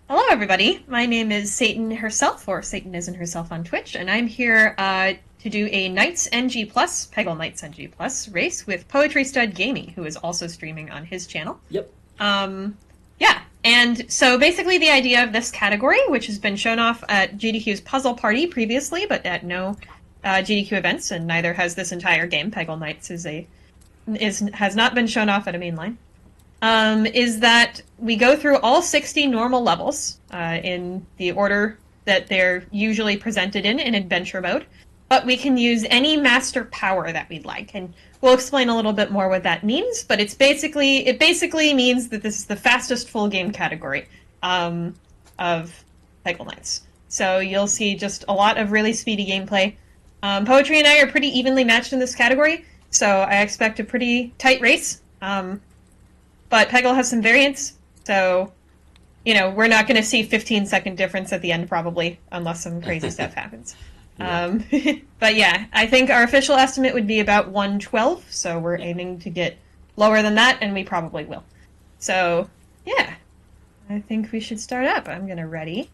Hello, everybody. My name is Satan Herself, or Satan Isn't Herself on Twitch, and I'm here to do a Knights NG Plus, Peggle Knights NG Plus race with Poetry Stud Gamey, who is also streaming on his channel. Yep. Yeah, and so basically the idea of this category, which has been shown off at GDQ's Puzzle Party previously, but at no GDQ events, and neither has this entire game. Peggle Knights has not been shown off at a mainline. Is that we go through all 60 normal levels in the order that they're usually presented in adventure mode, but we can use any master power that we'd like, and we'll explain a little bit more what that means. But it basically means that this is the fastest full game category of Peggle Knights. So you'll see just a lot of really speedy gameplay. Poetry and I are pretty evenly matched in this category, so I expect a pretty tight race. But Peggle has some variants, so, you know, we're not going to see 15-second difference at the end, probably, unless some crazy stuff happens. Yeah. But yeah, I think our official estimate would be about 112, so we're aiming to get lower than that, and we probably will. So, yeah, I think we should start up. I'm going to ready.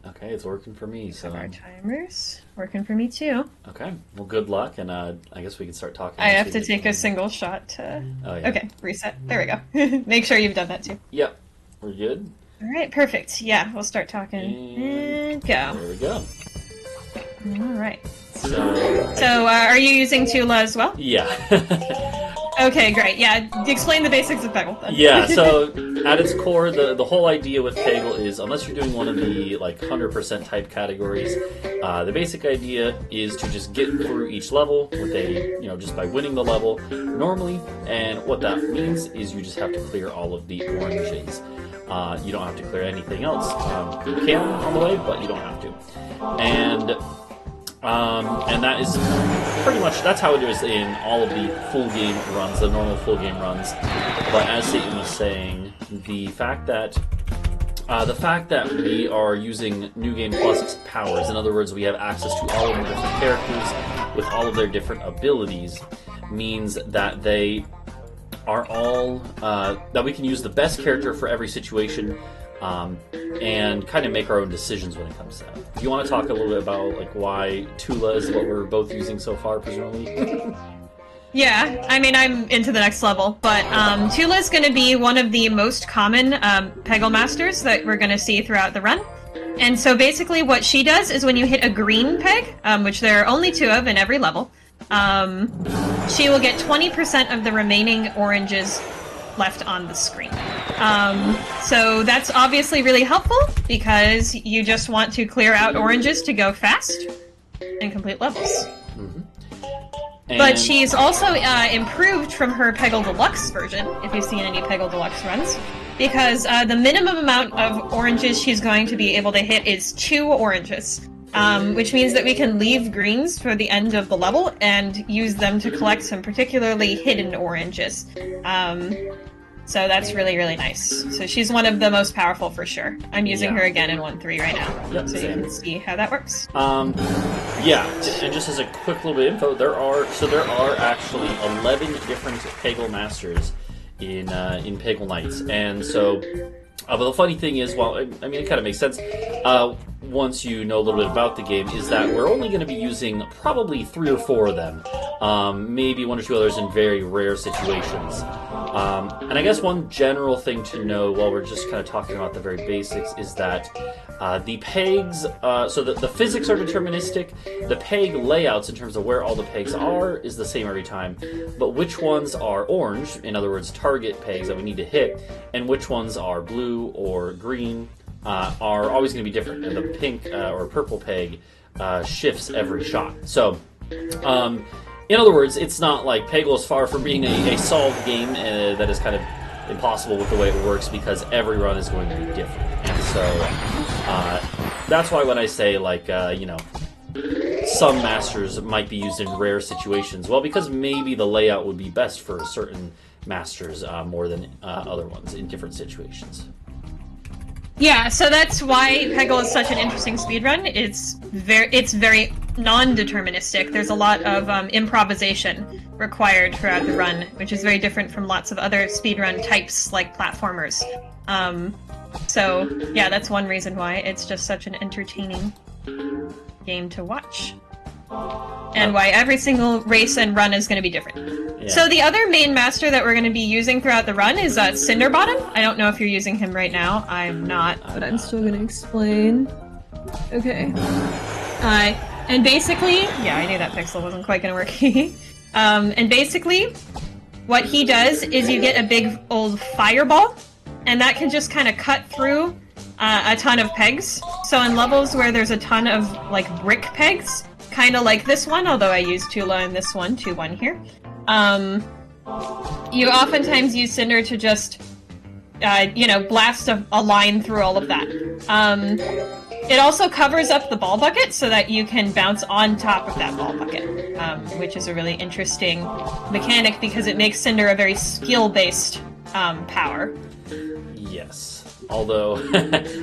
Okay, it's working for me, so... Our timers. Working for me, too. Okay, well, good luck, and I guess we can start talking. I have to take a single shot to... Oh, yeah. Okay, reset. There we go. Make sure you've done that, too. Yep, we're good. All right, perfect. Yeah, we'll start talking. And go. There we go. All right. So are you using Tula as well? Yeah. Okay, great. Yeah, explain the basics of Peggle then. Yeah, so at its core, the whole idea with Peggle is, unless you're doing one of the 100% type categories, the basic idea is to just get through each level with just by winning the level normally, and what that means is you just have to clear all of the oranges. You don't have to clear anything else. You can on the way, but you don't have to. And that is pretty much, that's how it is in all of the full game runs, the normal full game runs. But as Satan was saying, the fact that we are using New Game Plus powers, in other words, we have access to all of the different characters with all of their different abilities, means that they are all, that we can use the best character for every situation, and kind of make our own decisions when it comes to that. Do you want to talk a little bit about why Tula is what we're both using so far, presumably? Yeah, I mean, I'm into the next level, but Tula is going to be one of the most common Peggle masters that we're going to see throughout the run. And so basically what she does is when you hit a green peg, which there are only 2 of in every level, she will get 20% of the remaining oranges left on the screen. So that's obviously really helpful because you just want to clear out oranges to go fast and complete levels. Mm-hmm. But she's also improved from her Peggle Deluxe version, if you've seen any Peggle Deluxe runs, because the minimum amount of oranges she's going to be able to hit is 2 oranges, which means that we can leave greens for the end of the level and use them to collect some particularly hidden oranges. So that's really, really nice. So she's one of the most powerful for sure. I'm using her again in 1.3 right now, yep, so same. You can see how that works. Yeah, and just as a quick little bit of info, there are actually 11 different Peggle masters in Peggle Knights, and so. But the funny thing is, well, I mean, it kind of makes sense once you know a little bit about the game, is that we're only going to be using probably 3 or 4 of them. Maybe 1 or 2 others in very rare situations. And I guess one general thing to know while we're just kind of talking about the very basics is that the pegs, so the physics are deterministic. The peg layouts in terms of where all the pegs are is the same every time. But which ones are orange, in other words, target pegs that we need to hit, and which ones are blue or green are always going to be different. And the pink or purple peg shifts every shot. So, in other words, it's not like Peggle is far from being a solved game that is kind of impossible with the way it works, because every run is going to be different. And so that's why when I say some masters might be used in rare situations, well, because maybe the layout would be best for certain masters more than other ones in different situations. Yeah, so that's why Peggle is such an interesting speedrun. It's very non-deterministic. There's a lot of improvisation required throughout the run, which is very different from lots of other speedrun types like platformers. So, yeah, that's one reason why it's just such an entertaining game to watch. And why every single race and run is going to be different. Yeah. So the other main master that we're going to be using throughout the run is Cinderbottom. I don't know if you're using him right now. I'm not, but I'm still going to explain. Okay. And basically, yeah, I knew that pixel wasn't quite going to work. And basically, what he does is you get a big old fireball, and that can just kind of cut through a ton of pegs. So in levels where there's a ton of, like, brick pegs, kind of like this one, although I used Tula in this one, 2-1 here, you oftentimes use Cinder to just, blast a line through all of that. It also covers up the ball bucket so that you can bounce on top of that ball bucket, which is a really interesting mechanic because it makes Cinder a very skill-based power. Yes. Although,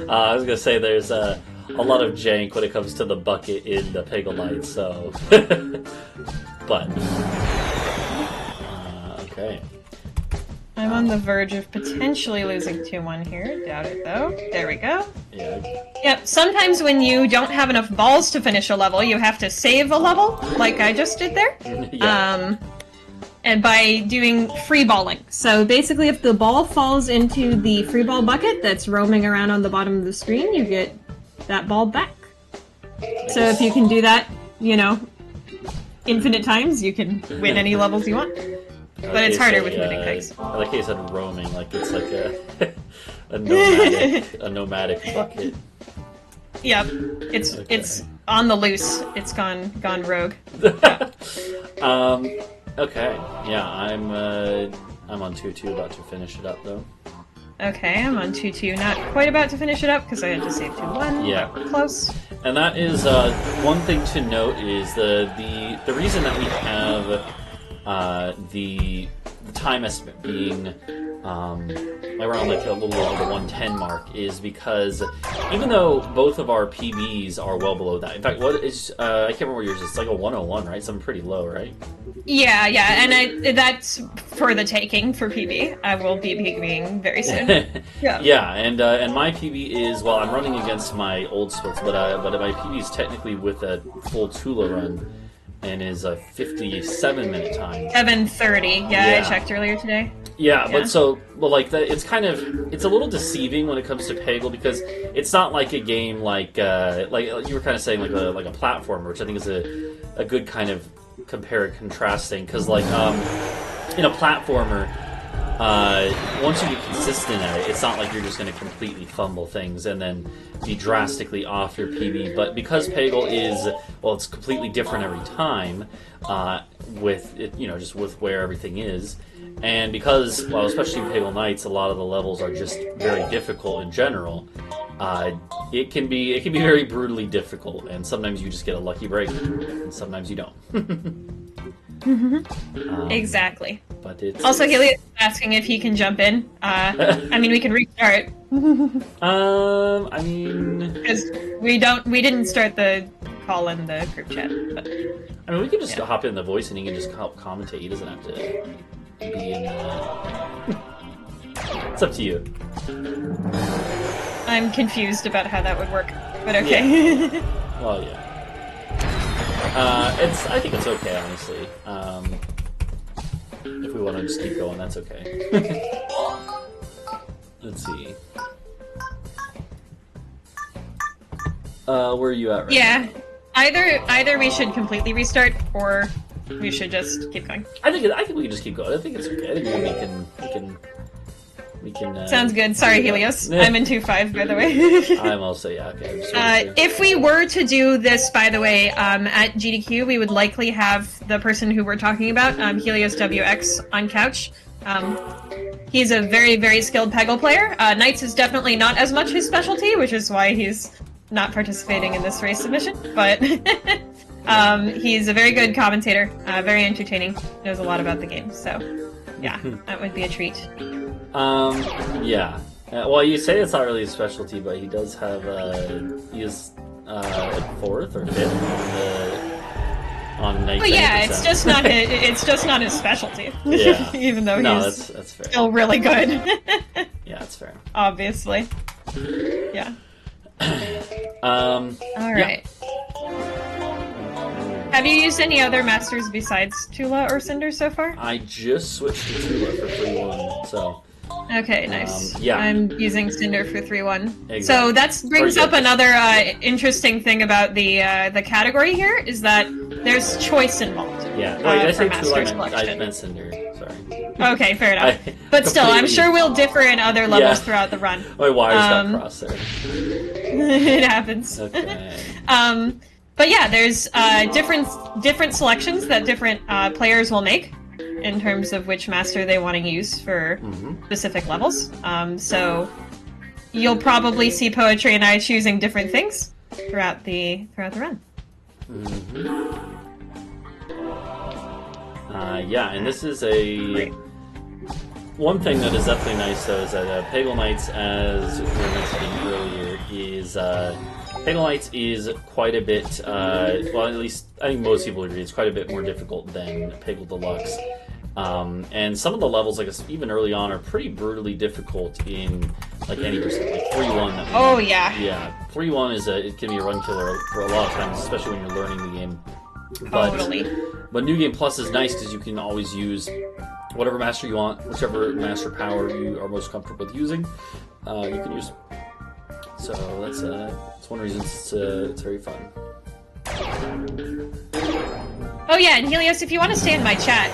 I was going to say there's a lot of jank when it comes to the bucket in the Peggle Knights, so... but... okay. I'm on the verge of potentially losing 2-1 here. Doubt it, though. There we go. Yeah. Yep, sometimes when you don't have enough balls to finish a level, you have to save a level, like I just did there. Yeah. And by doing free balling. So basically, if the ball falls into the free ball bucket that's roaming around on the bottom of the screen, you get that ball back. So if you can do that, infinite times, you can win any levels you want. But it's harder with moving pegs. I like how you said roaming, like it's like a nomadic bucket. Yep, it's on the loose. It's gone rogue. Okay, yeah, I'm on 2-2, about to finish it up though. Okay, I'm on 2-2, not quite about to finish it up because I had to save 2-1. Yeah, but we're close. And that is one thing to note is the reason that we have the time estimate being around like a little over the 110 mark is because even though both of our PBs are well below that, in fact, what is I can't remember what yours is. It's like a 101, right? Something pretty low, right? Yeah, and that's for the taking for PB. I will be PBing very soon. Yeah, and my PB is, well, I'm running against my old splits, but my PB is technically with a full Tula run. And is a 57-minute time. 7:30. Yeah, I checked earlier today. Yeah, but like that, it's a little deceiving when it comes to Peggle because it's not like a game like you were kind of saying like a platformer, which I think is a good kind of compare and contrast thing because like in a platformer. Once you get consistent at it, it's not like you're just going to completely fumble things and then be drastically off your PB. But because Peggle is, well, it's completely different every time with it, just with where everything is. And because, well, especially in Peggle Knights, a lot of the levels are just very difficult in general. It can be very brutally difficult, and sometimes you just get a lucky break, and sometimes you don't. Exactly. But it's also, Helios is asking if he can jump in. I mean, we can restart. I mean, because we didn't start the call in the group chat. But I mean, we can just hop in the voice and he can just help commentate. He doesn't have to be in. It's up to you. I'm confused about how that would work, but okay. Yeah. Well, yeah. I think it's okay, honestly. If we want to just keep going, that's okay. Let's see. Where are you at right now? Either we should completely restart, or we should just keep going. I think we can just keep going. I think it's okay. I think we can. Sounds good. Sorry, Helios. I'm in 2-5, by the way. I'm also okay. If we were to do this, by the way, at GDQ, we would likely have the person who we're talking about, Helios WX, on couch. He's a very, very skilled Peggle player. Knights is definitely not as much his specialty, which is why he's not participating in this race submission. But he's a very good commentator, very entertaining, knows a lot about the game. So, yeah, that would be a treat. Yeah. Well, you say it's not really his specialty, but he does have, he is, like 4th or 5th on Knights. But yeah, it's just not his specialty. Yeah. Even though no, he's that's fair. still really good. Yeah, that's fair. Obviously. Yeah. All All right. Have you used any other masters besides Tula or Cinder so far? I just switched to Tula for 3-1, so... Okay, nice. Yeah. I'm using Cinder for 3-1. Exactly. So that brings up another interesting thing about the category here, is that there's choice involved. Yeah. Wait, did I say master Tula? I selection. meant Cinder. Sorry. Okay, fair enough. But still, I'm sure we'll differ in other levels throughout the run. My wires got crossed there. It happens. Okay. But yeah, there's different selections that different players will make in terms of which master they want to use for specific levels. So you'll probably see Poetry and I choosing different things throughout the run. Yeah, and this is one thing that is definitely nice though is that Peggle Knights, as we were mentioning earlier, is Peggle Knights is quite a bit, well, at least I think most people agree, it's quite a bit more difficult than Peggle Deluxe. And some of the levels, like even early on, are pretty brutally difficult in like any percent. Like 3-1. Oh yeah. Yeah, 3-1 it can be a run killer for a lot of times, especially when you're learning the game. Totally. But New Game Plus is nice because you can always use whatever master you want, whichever master power you are most comfortable with using. You can use. So that's one reason it's very fun. Oh yeah, and Helios, if you want to stay in my chat,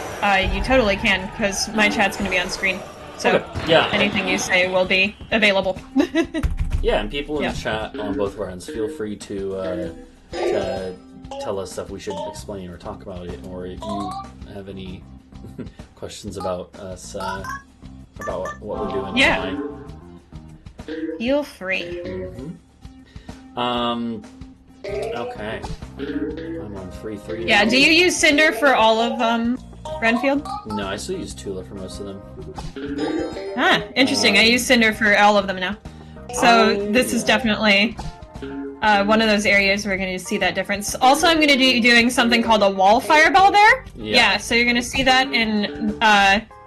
you totally can, because my chat's going to be on screen. So okay. Yeah. Anything you say will be available. Yeah, and people in the chat on both of our ends, feel free to tell us stuff we should explain or talk about it, or if you have any questions about us, about what we're doing. Yeah. Feel free. Okay. I'm on 3-3 now. Yeah, do you use Cinder for all of Renfield? No, I still use Tula for most of them. Ah, interesting. I use Cinder for all of them now. So this is definitely one of those areas where we're going to see that difference. Also, I'm going to be doing something called a wall fireball there. Yeah, so you're going to see that in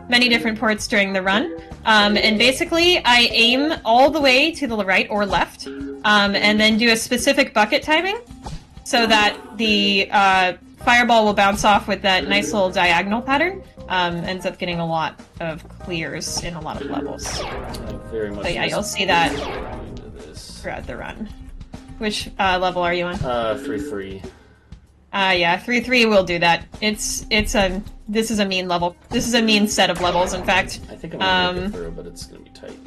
many different ports during the run. And basically, I aim all the way to the right or left, and then do a specific bucket timing, so that the fireball will bounce off with that nice little diagonal pattern. Ends up getting a lot of clears in a lot of levels. Very much. But yeah, you'll see that throughout the run. Which level are you on? 3-3. Yeah, 3-3 will do that. This is a mean level. This is a mean set of levels, in fact. I think I'm gonna make it through, but it's gonna be tight.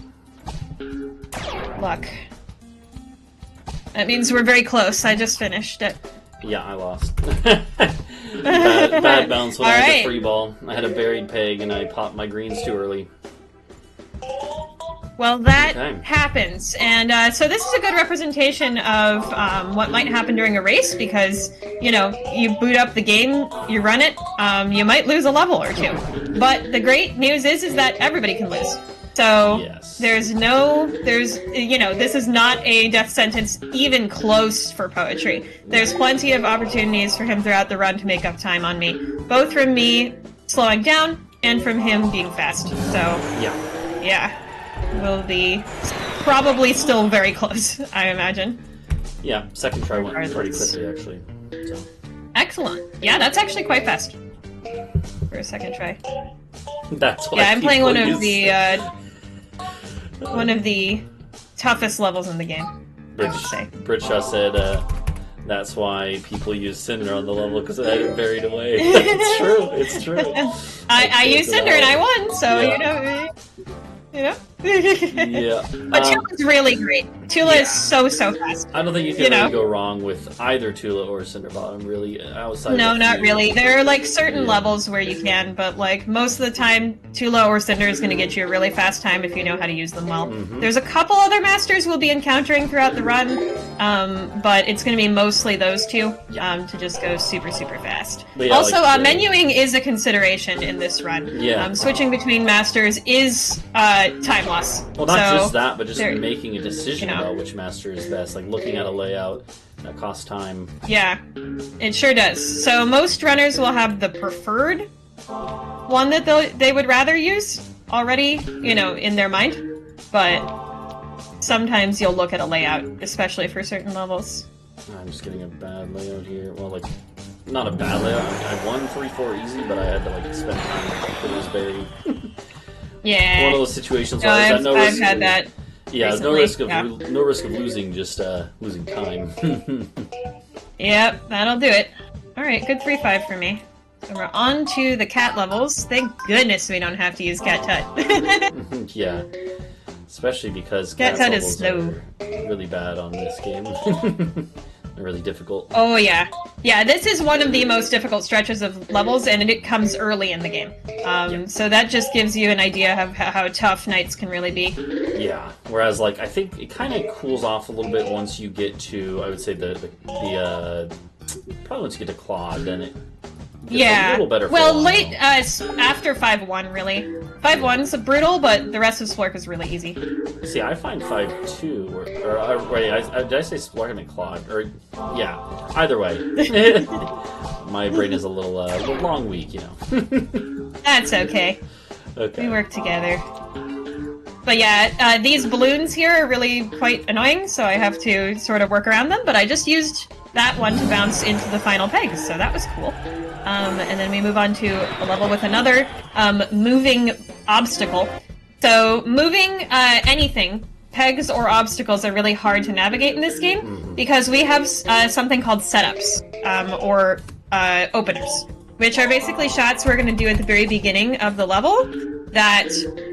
Luck. That means we're very close. I just finished it. Yeah, I lost. bad bounce when I had the free ball. I had a buried peg and I popped my greens too early. Well, that happens, and so this is a good representation of what might happen during a race, because, you know, you boot up the game, you run it, you might lose a level or two. But the great news is that everybody can lose. So this is not a death sentence even close for Poetry. There's plenty of opportunities for him throughout the run to make up time on me, both from me slowing down and from him being fast. So yeah. Will be probably still very close, I imagine. Yeah, second try went pretty quickly, actually. So. Excellent. Yeah, that's actually quite fast for a second try. That's why. Yeah, I'm playing one of the toughest levels in the game. I would say. Britshaw said that's why people use Cinder on the level, because I had it buried away. It's true. It's true. I used Cinder and I won, so you know. Yeah. But Tula's really great. Tula is so fast. I don't think you can really go wrong with either Tula or Cinderbottom, really, outside No, of not really. There are, like, certain levels where you can, but, like, most of the time, Tula or Cinder is going to get you a really fast time if you know how to use them well. There's a couple other masters we'll be encountering throughout the run, but it's going to be mostly those two to just go super, super fast. Also, menuing is a consideration in this run. Switching between masters is time loss. Well, not just that, but just making a decision about which master is best, like looking at a layout that costs time. Yeah, it sure does. So most runners will have the preferred one that they would rather use already, in their mind. But sometimes you'll look at a layout, especially for certain levels. I'm just getting a bad layout here. Well, like, not a bad layout. I won 3-4 easy, but I had to like spend time with it was very Yeah. one of those situations No, where I was at no I've risk. had that. Yeah, recently. no risk of losing, just losing time. Yep, that'll do it. Alright, good 3-5 for me. So we're on to the cat levels. Thank goodness we don't have to use Cat Tut. Yeah, especially because Cat Tut is levels slow. are really bad on this game. They're really difficult. Oh yeah. Yeah, this is one of the most difficult stretches of levels, and it comes early in the game. So that just gives you an idea of how tough nights can really be. Yeah, whereas like I think it kind of cools off a little bit once you get to, I would say probably once you get to Claude, then it gets a little better. Well, late after 5-1 really. 5-1's brutal, but the rest of Splurk is really easy. See, I find 5-2, wait, did I say Splurk? I meant Claude, or yeah, either way. My brain is a little long week, you know. That's okay. Okay. We work together. But yeah, these balloons here are really quite annoying, so I have to sort of work around them, but I just used that one to bounce into the final peg, so that was cool. And then we move on to a level with another moving obstacle. So moving anything, pegs or obstacles, are really hard to navigate in this game because we have something called setups or openers, which are basically shots we're going to do at the very beginning of the level that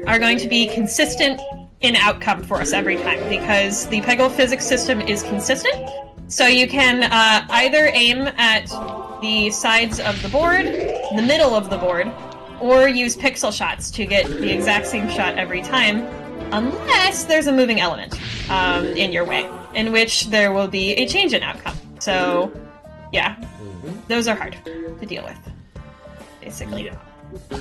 are going to be consistent in outcome for us every time because the Peggle physics system is consistent. So you can either aim at the sides of the board, the middle of the board, or use pixel shots to get the exact same shot every time, unless there's a moving element in your way, in which there will be a change in outcome. So, yeah, those are hard to deal with, basically. Yeah.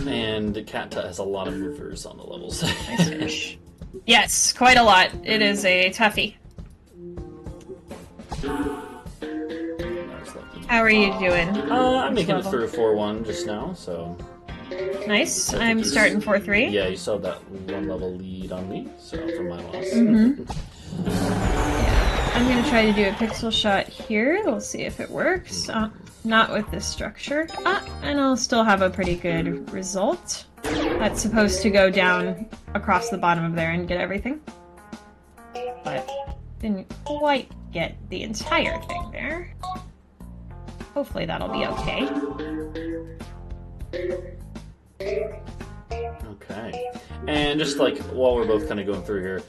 And Cat Tut has a lot of movers on the levels. Nice finish. Yes, quite a lot. It is a toughie. How are you doing? I'm making it through 4-1 just now, so... Nice. I'm starting 4-3. Yeah, you saw that one level lead on me, so from my loss. Yeah. I'm going to try to do a pixel shot here. We'll see if it works. Not with this structure. And I'll still have a pretty good result. That's supposed to go down across the bottom of there and get everything. But didn't quite get the entire thing there. Hopefully that'll be okay. Okay. And just like while we're both kind of going through here,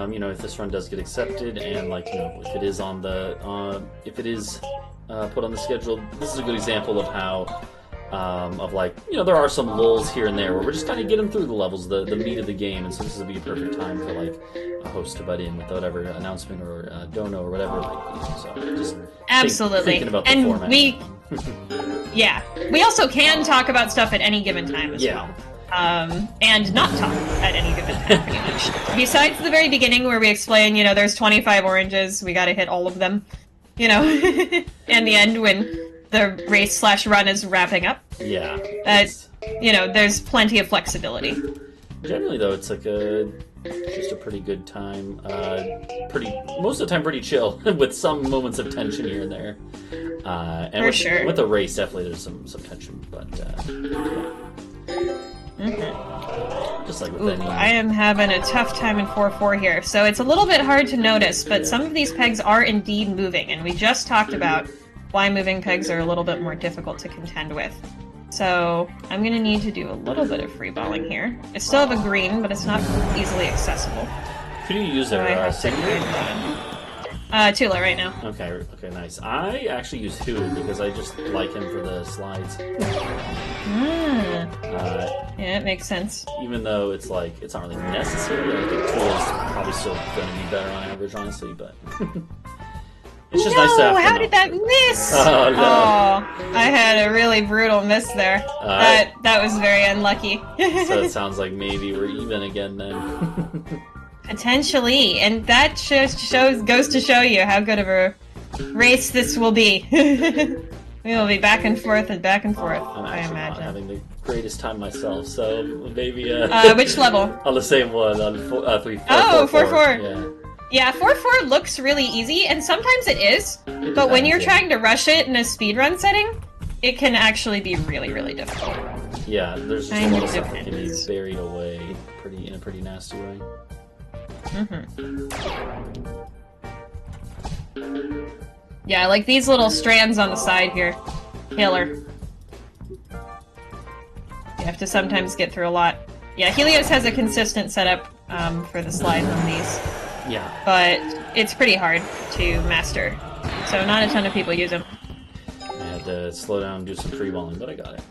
you know, if this run does get accepted and like, you know, if it is on the if it is put on the schedule, this is a good example of how of like, you know, there are some lulls here and there where we're just kind of getting through the levels, the meat of the game, and so this would be a perfect time for like a host to butt in with whatever announcement or dono or whatever. Like, so just absolutely thinking about the and format. yeah, we also can talk about stuff at any given time as well. And not talk at any given time, pretty much. Besides the very beginning where we explain, you know, there's 25 oranges, we gotta hit all of them, you know, and the end when the race/run is wrapping up. Yeah. You know, there's plenty of flexibility. Generally, though, it's like just a pretty good time. Most of the time pretty chill, with some moments of tension here and there. And For sure. With the race, definitely there's some tension, but yeah. Just like with any... I am having a tough time in 4-4 here, so it's a little bit hard to notice, but some of these pegs are indeed moving, and we just talked about why moving pegs are a little bit more difficult to contend with. So I'm going to need to do a little bit of freeballing here. I still have a green, but it's not easily accessible. Could you use their Singular? Tula right now. Okay, nice. I actually use Hu because I just like him for the slides. Yeah, it makes sense. Even though it's like, it's not really necessary, I think Tula's probably still going to be better on average, honestly, but... It's just nice to have how did that miss? Oh, no. Oh, I had a really brutal miss there. That was very unlucky. So it sounds like maybe we're even again then. Potentially, and that goes to show you how good of a race this will be. We will be back and forth and back and forth, I imagine. Not having the greatest time myself, so maybe... which level? On the same one, on 3-4. Oh, 4-4. Yeah. Yeah, 4-4 looks really easy, and sometimes it is, but when you're trying to rush it in a speedrun setting, it can actually be really, really difficult. Yeah, there's just a lot of stuff that can be buried away in a pretty nasty way. Yeah, like these little strands on the side here. Killer. You have to sometimes get through a lot. Yeah, Helios has a consistent setup for the slides on these. Yeah. But it's pretty hard to master. So not a ton of people use them. I had to slow down and do some free balling, but I got it.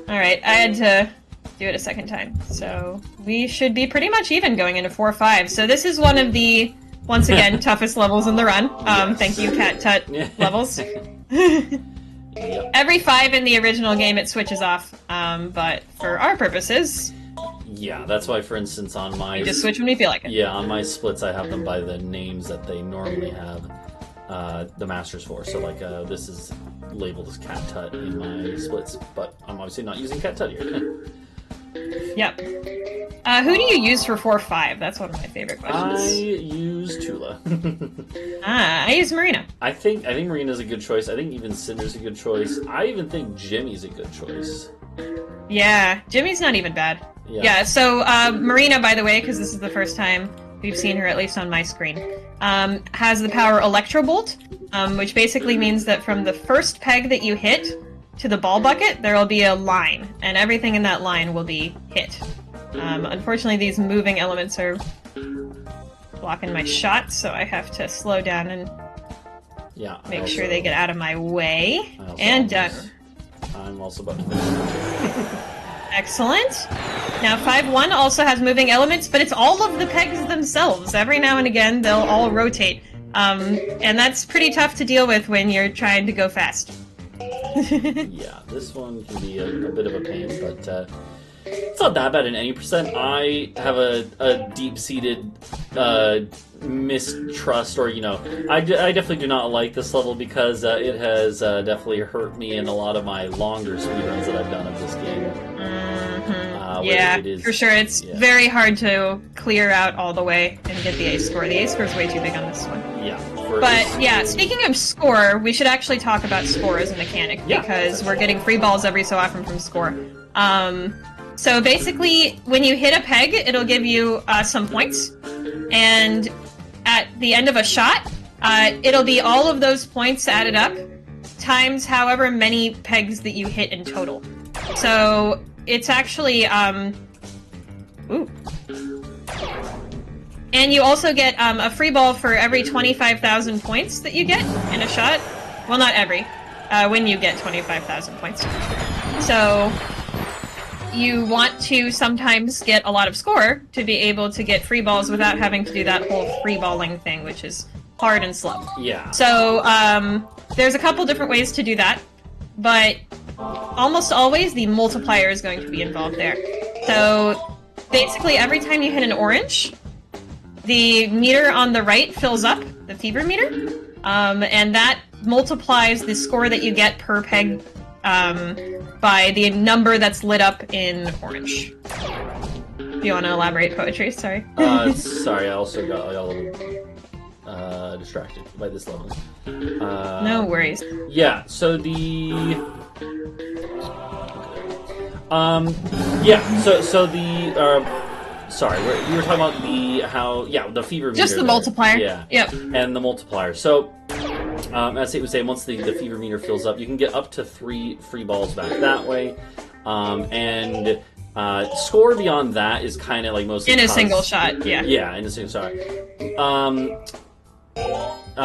Alright, I had to do it a second time. So we should be pretty much even going into 4-5. So this is one of the, once again, toughest levels in the run. Yes. Thank you, Cat Tut levels. Yep. Every 5 in the original game it switches off, but for our purposes... Yeah, that's why, for instance, on my... You just switch when you feel like it. Yeah, on my splits I have them by the names that they normally have the masters for. So, like, this is labeled as Cat Tut in my splits, but I'm obviously not using Cat Tut here. Yep. Who do you use for 4-5? That's one of my favorite questions. I use Tula. I use Marina. I think Marina's a good choice. I think even Cinder's a good choice. I even think Jimmy's a good choice. Yeah, Jimmy's not even bad. Yeah, so Marina, by the way, because this is the first time we've seen her, at least on my screen, has the power Electro Bolt, which basically means that from the first peg that you hit to the ball bucket, there will be a line, and everything in that line will be hit. Unfortunately, these moving elements are blocking my shot, so I have to slow down and make sure they get out of my way. And done. I'm also about to finish. Excellent. Now 5-1 also has moving elements, but it's all of the pegs themselves. Every now and again, they'll all rotate. And that's pretty tough to deal with when you're trying to go fast. Yeah, this one can be a bit of a pain, but it's not that bad in any percent. I have a deep-seated mistrust, or, you know, I definitely do not like this level because it has definitely hurt me in a lot of my longer speedruns that I've done of this game. Yeah, for sure. It's very hard to clear out all the way and get the A score. The A score is way too big on this one. Yeah. But yeah, speaking of score, we should actually talk about score as a mechanic because we're getting free balls every so often from score. So basically, when you hit a peg, it'll give you some points, and at the end of a shot, it'll be all of those points added up times however many pegs that you hit in total. So it's actually ooh. And you also get a free ball for every 25,000 points that you get in a shot. Well, not every. When you get 25,000 points. So you want to sometimes get a lot of score to be able to get free balls without having to do that whole free balling thing, which is hard and slow. Yeah. So there's a couple different ways to do that, but almost always the multiplier is going to be involved there. So basically every time you hit an orange, the meter on the right fills up, the fever meter, and that multiplies the score that you get per peg by the number that's lit up in orange. Do you want to elaborate, Poetry? Sorry. Sorry, I also got a little distracted by this level. No worries. Yeah, so the... sorry, you were talking about the fever meter. Just the multiplier. Yeah. Yep. And the multiplier. So, as it was saying, once the fever meter fills up, you can get up to 3 free balls back that way. And score beyond that is kind of like mostly... In a single shot, yeah. Yeah, in a single shot.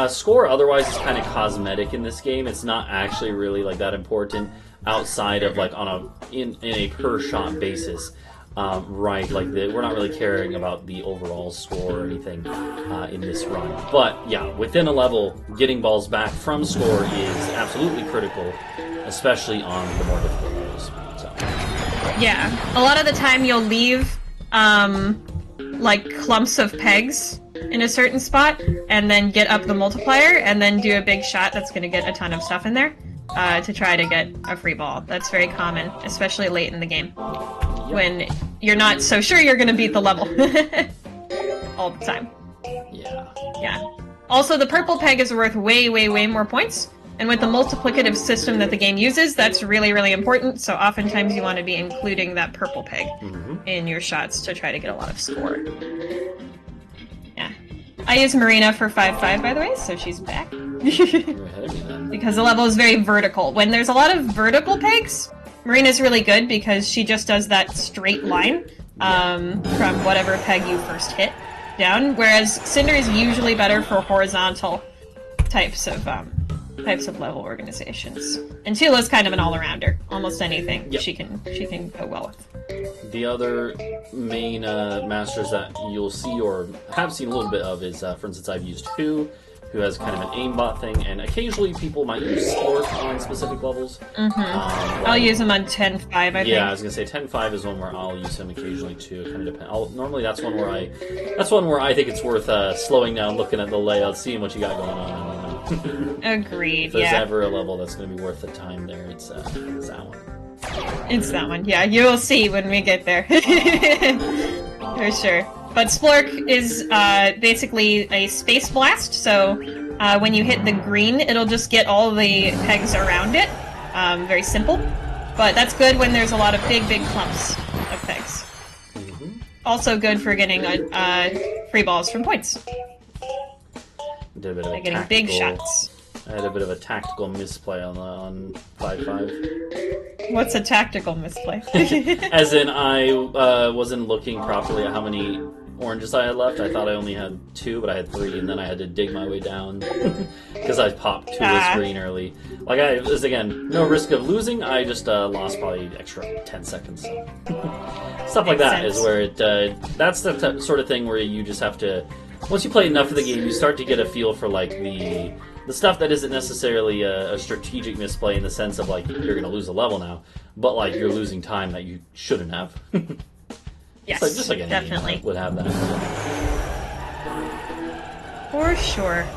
Score otherwise is kind of cosmetic in this game. It's not actually really like that important outside of like in a per shot basis. Right, like we're not really caring about the overall score or anything in this run. But yeah, within a level, getting balls back from score is absolutely critical, especially on the more difficult levels. So. Yeah, a lot of the time you'll leave like clumps of pegs in a certain spot, and then get up the multiplier, and then do a big shot that's going to get a ton of stuff in there to try to get a free ball. That's very common, especially late in the game, when you're not so sure you're going to beat the level all the time. Yeah. Yeah. Also, the purple peg is worth way, way, way more points. And with the multiplicative system that the game uses, that's really, really important. So oftentimes you want to be including that purple peg in your shots to try to get a lot of score. Yeah. I use Marina for 5-5, by the way, so she's back. You're ahead of me then. Because the level is very vertical. When there's a lot of vertical pegs, Marina's really good because she just does that straight line from whatever peg you first hit down, whereas Cinder is usually better for horizontal types of level organizations. And Tula's kind of an all-arounder. Almost anything she can go well with. The other main masters that you'll see or have seen a little bit of is, for instance, I've used who has kind of an aimbot thing, and occasionally people might use Splork on specific levels. I'll use him on 10-5, I think. Yeah, I was gonna say 10-5 is one where I'll use him occasionally too. It kind of depends. Normally that's one where I think it's worth slowing down, looking at the layout, seeing what you got going on. Agreed. If there's ever a level that's gonna be worth the time there, it's that one. It's that one. Yeah, you'll see when we get there. For sure. But Splork is basically a space blast, so when you hit the green, it'll just get all the pegs around it. Very simple. But that's good when there's a lot of big, big clumps of pegs. Also good for getting free balls from points. Did a bit of By getting big shots. I had a bit of a tactical misplay on 5-5. What's a tactical misplay? As in, I wasn't looking properly at how many oranges I had left. I thought I only had 2, but I had 3, and then I had to dig my way down because I popped to the screen early. Like, again, no risk of losing. I just lost probably extra 10 seconds. So. Stuff like that is where it. That's the sort of thing where you just have to. Once you play enough of the game, you start to get a feel for like the stuff that isn't necessarily a strategic misplay in the sense of like you're going to lose a level now, but like you're losing time that you shouldn't have. Yes, just like any definitely game would have that. For sure.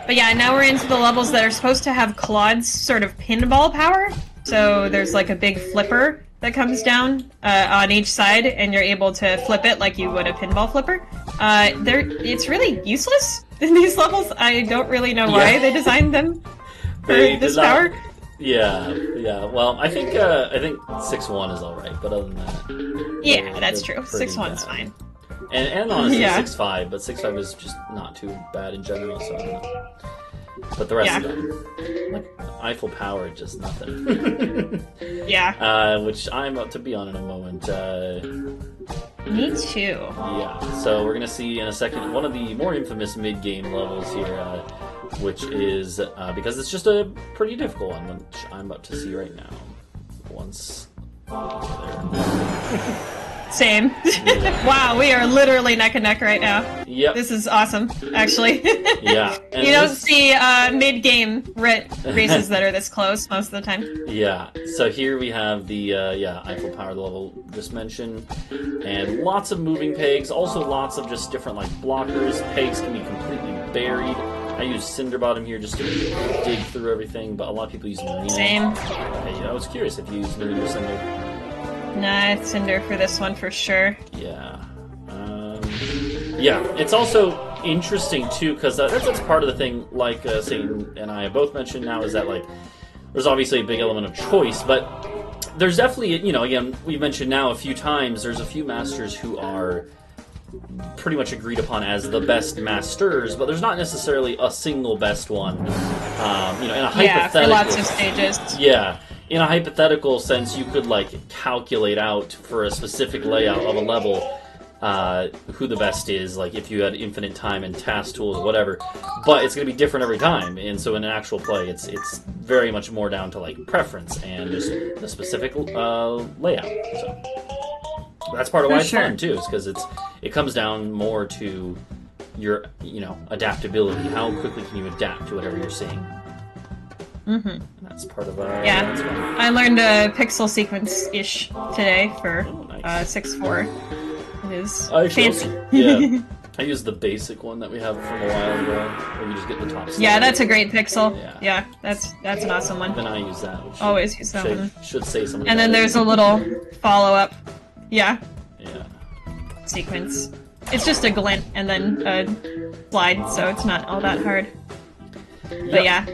But yeah, now we're into the levels that are supposed to have Claude's sort of pinball power. So there's like a big flipper that comes down on each side, and you're able to flip it like you would a pinball flipper. It's really useless in these levels. I don't really know why they designed them for this power. Yeah. Well, I think 6-1 is all right, but other than that, yeah, that's true. 6-1's fine. And honestly, 6-5, but 6-5 is just not too bad in general. So I don't know. But the rest of them, like Eiffel Power, just nothing. Which I'm about to be on in a moment. Me too. Yeah, so we're going to see in a second one of the more infamous mid-game levels here, which is, because it's just a pretty difficult one, which I'm about to see right now. Once... Same. Wow, we are literally neck and neck right now. Yep. This is awesome, actually. Yeah. And you don't see mid-game races that are this close most of the time. Yeah. So here we have the Eiffel Power level just mentioned, and lots of moving pegs. Also, lots of just different like blockers. Pegs can be completely buried. I use Cinder Bottom here just to dig through everything, but a lot of people use Marina. Same. I was curious if you use Marina or Cinder. Nah, it's Cinder for this one for sure. Yeah. It's also interesting too, because that's part of the thing, like Satan and I have both mentioned now, is that like there's obviously a big element of choice, but there's definitely, again, we've mentioned now a few times, there's a few masters who are pretty much agreed upon as the best masters, but there's not necessarily a single best one. In a hypothetical... for lots of stages. Yeah. In a hypothetical sense, you could like calculate out for a specific layout of a level who the best is, like if you had infinite time and task tools or whatever, but it's going to be different every time, and so in an actual play it's very much more down to like preference and just the specific layout. So that's part of why it's fun too, is because it comes down more to your adaptability. How quickly can you adapt to whatever you're seeing? And that's part of I learned a pixel sequence-ish today for 6-4. It is fancy. I use the basic one that we have from a while ago, where you just get the top slide. Yeah, that's a great pixel. Yeah, that's an awesome one. Then I use that. Always use that one. Should say something. And then there's a little follow-up. Yeah. Sequence. It's just a glint and then a slide, so it's not all that hard. But yeah.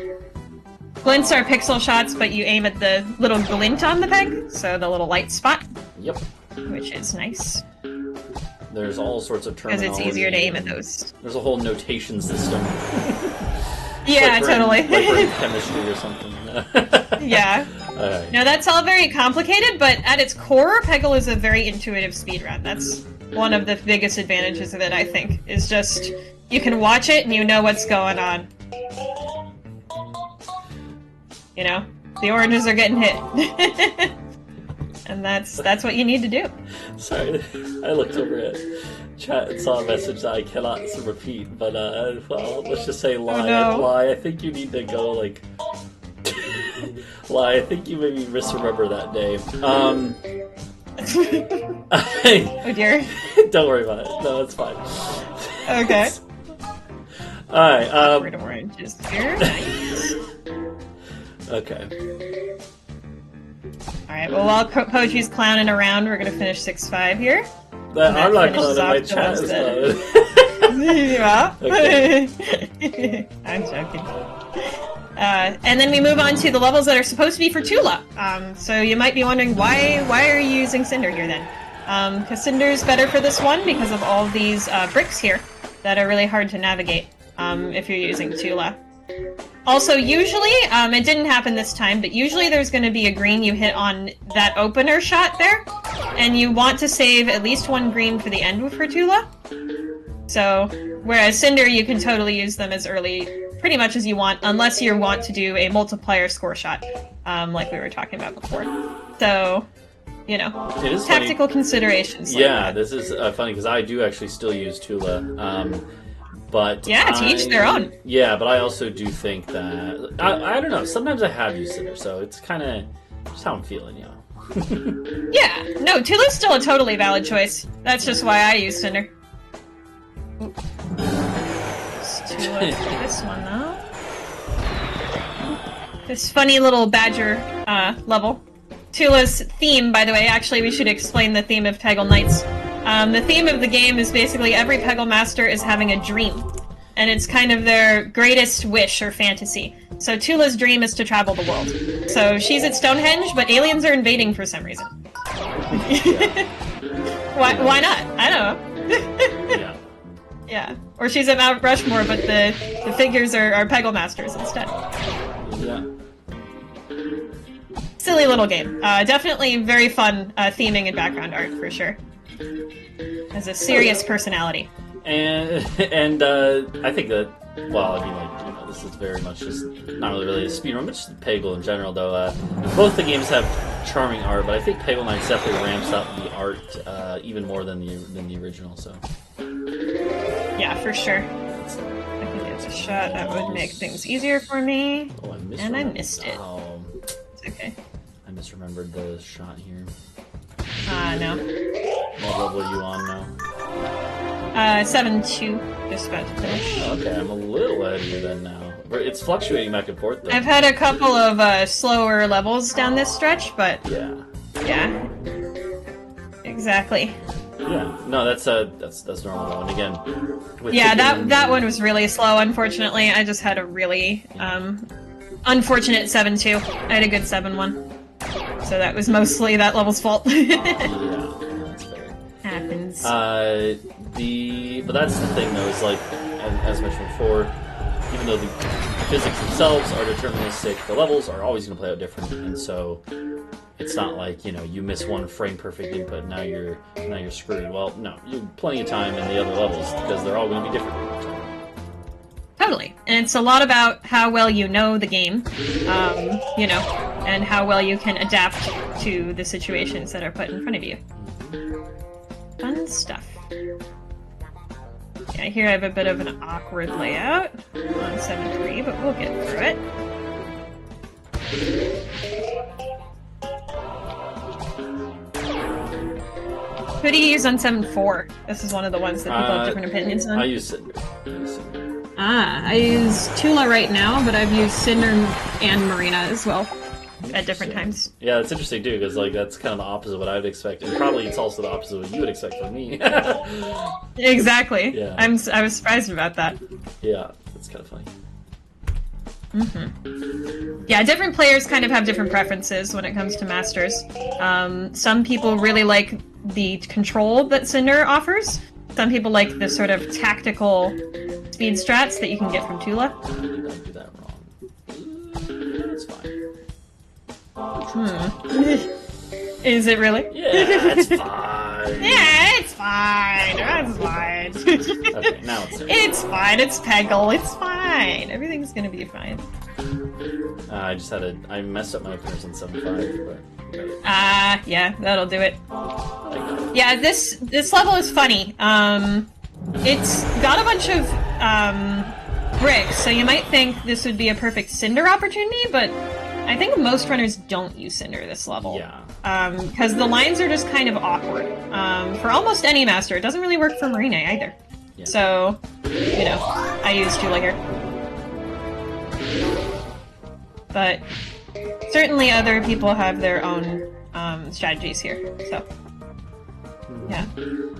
Glints are pixel shots, but you aim at the little glint on the peg, so the little light spot. Yep. Which is nice. There's all sorts of terminology. Because it's easier to aim at those. There's a whole notation system. Yeah, totally. Like we're in chemistry or something. Yeah. Right. No, that's all very complicated, but at its core, Peggle is a very intuitive speedrun. That's one of the biggest advantages of it, I think, is just you can watch it and you know what's going on. You know, the oranges are getting hit. And that's what you need to do. Sorry, I looked over at chat and saw a message that I cannot repeat, but well, let's just say lie. Oh, no. Lie, I think you need to go, like... lie, I think you maybe misremember that day. Oh dear. Don't worry about it. No, it's fine. Okay. Alright, oranges here. Nice. Okay. Alright, well, while Poji's clowning around, we're gonna finish 6-5 here. I'm not clowning, my chat is clowning. Yeah. Okay. I'm joking. And then we move on to the levels that are supposed to be for Tula. So you might be wondering, why are you using Cinder here then? Because Cinder's better for this one because of all these bricks here that are really hard to navigate if you're using Tula. Also, usually, it didn't happen this time, but usually there's going to be a green you hit on that opener shot there, and you want to save at least one green for the end for Tula. So, whereas Cinder, you can totally use them as early, pretty much as you want, unless you want to do a multiplier score shot, like we were talking about before. So, you know, it is tactical funny. Considerations. Yeah, like this is funny, because I do actually still use Tula. But yeah, to each their own. Yeah, but I also do think that I don't know. Sometimes I have used Cinder, so it's kind of just how I'm feeling, you know. Yeah, no, Tula's still a totally valid choice. That's just why I use Cinder. Tula for this one though. This funny little badger level. Tula's theme, by the way, actually we should explain the theme of Peggle Knights. The theme of the game is basically every Peggle Master is having a dream, and it's kind of their greatest wish or fantasy. So Tula's dream is to travel the world. So she's at Stonehenge, but aliens are invading for some reason. Why not? I don't know. Yeah. Yeah. Or she's at Mount Rushmore, but the figures are Peggle Masters instead. Yeah. Silly little game. Definitely very fun theming and background art, for sure. Has a serious personality. And I think that, well, I mean, like, you know, this is very much just not really a speedrun, but just Peggle in general, though. Both the games have charming art, but I think Peggle Knights definitely ramps up the art even more than the original. So. Yeah, for sure. I think it's a shot that would make things easier for me. Oh, I missed it. Oh, it's okay. I misremembered the shot here. No. What level are you on now? 7-2. Just about to finish. Okay, I'm a little ahead of you then now. It's fluctuating back and forth, though. I've had a couple of slower levels down this stretch, but... Yeah. Yeah. Exactly. Yeah. No, that's normal, though. And again... With yeah, that one was really slow, unfortunately. I just had a really unfortunate 7-2. I had a good 7-1. So that was mostly that level's fault. Yeah, that's fair. Happens. But that's the thing, though, is like, as mentioned before, even though the physics themselves are deterministic, the levels are always going to play out different, and so it's not like, you know, you miss one frame perfect input and now you're screwed. Well, no, you have plenty of time in the other levels because they're all going to be different. Totally. And it's a lot about how well you know the game, you know, and how well you can adapt to the situations that are put in front of you. Fun stuff. Yeah, here I have a bit of an awkward layout on 7-3, but we'll get through it. Who do you use on 7-4? This is one of the ones that people have different opinions on. I use Cinder. I use Tula right now, but I've used Cinder and Marina as well. at different times. Yeah, it's interesting too, because like that's kind of the opposite of what I would expect, and probably it's also the opposite of what you would expect from me. Exactly. Yeah. I was surprised about that. Yeah, that's kind of funny. Yeah, different players kind of have different preferences when it comes to Masters. Some people really like the control that Cinder offers. Some people like the sort of tactical speed strats that you can get from Tula. I did not do that wrong. It's fine. Is it really? Yeah, it's fine. Yeah, it's fine. That's fine. Okay, now it's there. It's fine. It's Peggle. It's fine. Everything's gonna be fine. I messed up my openers in 7.5, but Yeah, that'll do it. I got it. Yeah, this level is funny. It's got a bunch of bricks, so you might think this would be a perfect Cinder opportunity, but I think most runners don't use Cinder this level. Yeah. Because the lines are just kind of awkward. For almost any master, it doesn't really work for Marine either. Yeah. So, you know, I use Tula here. But certainly other people have their own strategies here, so yeah.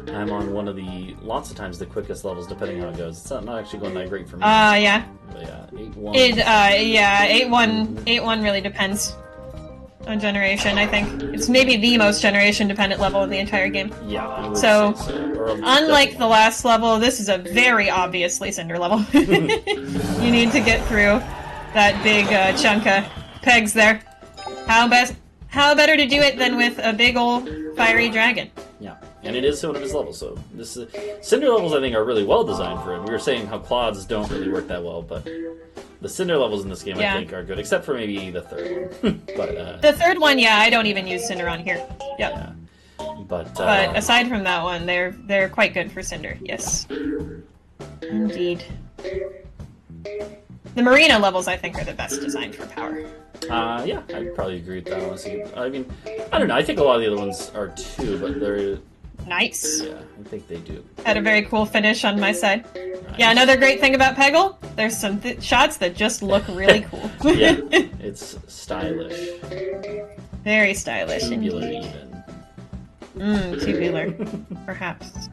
I'm on one of lots of times the quickest levels, depending how it goes. It's not actually going that great for me. Yeah. But yeah, 8-1. Yeah, 8-1 really depends on generation, I think. It's maybe the most generation-dependent level in the entire game. Yeah, I would So, say so. Or unlike the last level, this is a very obviously Cinder level. You need to get through that big chunk of pegs there. How better to do it than with a big old fiery dragon? Yeah, and it is one of his levels, so Cinder levels I think are really well designed for it. We were saying how quads don't really work that well, but the Cinder levels in this game I think are good, except for maybe the third one. But the third one, yeah, I don't even use Cinder on here. Yep. yeah. But aside from that one, they're quite good for Cinder. Yes, indeed. The Marina levels, I think, are the best designed for power. Yeah, I'd probably agree with that, honestly. I mean, I don't know, I think a lot of the other ones are too, but they're... Nice. Yeah, I think they do. Had a very cool finish on my side. Nice. Yeah, another great thing about Peggle, there's some shots that just look really cool. Yeah, it's stylish. Very stylish, Tubular indeed. even. Tubular. Perhaps.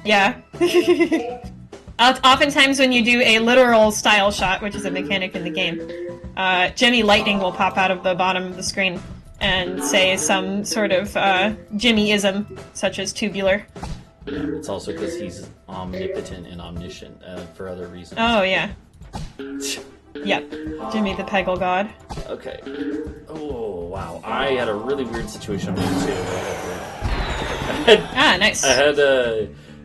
Yeah. Oftentimes when you do a literal style shot, which is a mechanic in the game, Jimmy Lightning will pop out of the bottom of the screen and say some sort of Jimmy-ism, such as tubular. Yeah, it's also because he's omnipotent and omniscient for other reasons. Oh, yeah. Yep. Jimmy the Peggle God. Okay. Oh, wow. I had a really weird situation on me, too. Nice. I had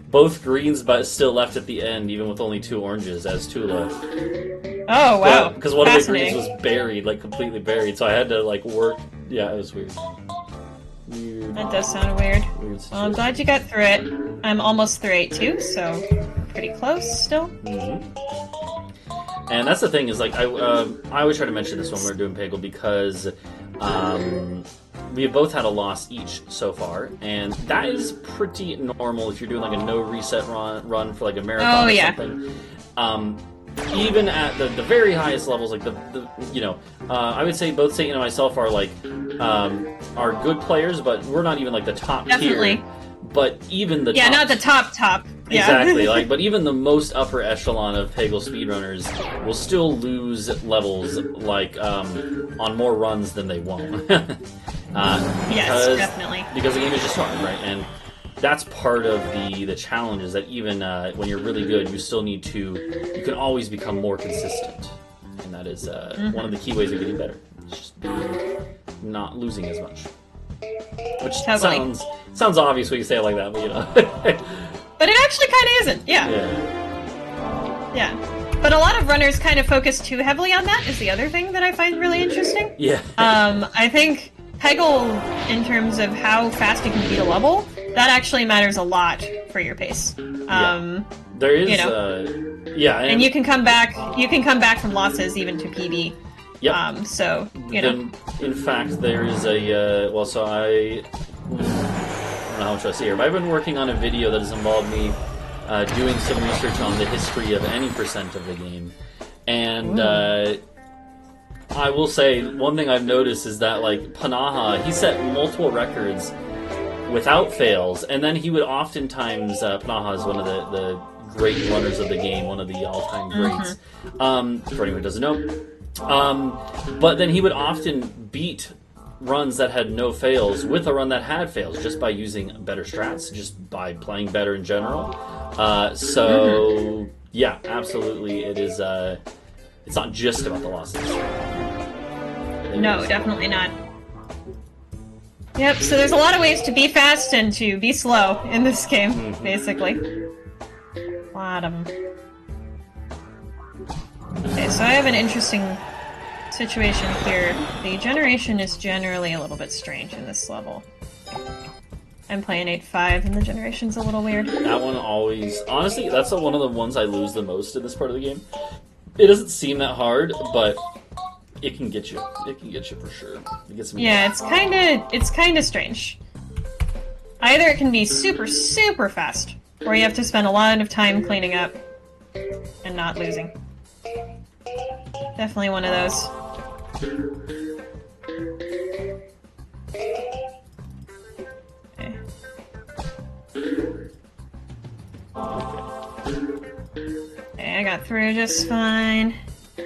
both greens but still left at the end, even with only 2 oranges as Tula. Oh, wow. Because one of the greens was buried, like completely buried, so I had to like work. Yeah, it was weird. That does sound weird. Weird Well, I'm glad you got through it. I'm almost through 8 too, so pretty close still. And that's the thing is like I always try to mention this when we're doing Peggle because we have both had a loss each so far, and that is pretty normal if you're doing like a no reset run for like a marathon or something. Even at the very highest levels, like I would say both Satan and myself are like are good players, but we're not even like the top tier. But even the not the top. Yeah. Exactly, but even the most upper echelon of Peggle speedrunners will still lose levels like on more runs than they won't. Yes, definitely. Because the game is just hard, right? And that's part of the challenge is that even when you're really good, you still need to. You can always become more consistent, and that is one of the key ways of getting better. It's just not losing as much. Which sounds obvious when you say it like that, but But it actually kind of isn't. Yeah. But a lot of runners kind of focus too heavily on that. Is the other thing that I find really interesting. Yeah. I think Peggle, in terms of how fast you can beat a level, that actually matters a lot for your pace. There is, and you can come back. You can come back from losses even to PB. Yep. So you know. In fact, there is a so I don't know how much I see here, but I've been working on a video that has involved me doing some research on the history of any percent of the game, and I will say, one thing I've noticed is that, like, Panaha, he set multiple records without fails, and then he would oftentimes, Panaha is one of the great runners of the game, one of the all-time greats, for anyone who doesn't know. But then he would often beat runs that had no fails with a run that had fails, just by using better strats, just by playing better in general. Yeah, absolutely, it is, it's not just about the losses. No, definitely not. Yep, so there's a lot of ways to be fast and to be slow in this game, basically. A lot of them. Okay, so I have an interesting situation here. The generation is generally a little bit strange in this level. I'm playing 8-5 and the generation's a little weird. That one always... Honestly, that's one of the ones I lose the most in this part of the game. It doesn't seem that hard, but it can get you. It can get you for sure. It gets me. Yeah, it's kind of strange. Either it can be super, super fast, or you have to spend a lot of time cleaning up and not losing. Definitely one of those. Okay, I got through just fine.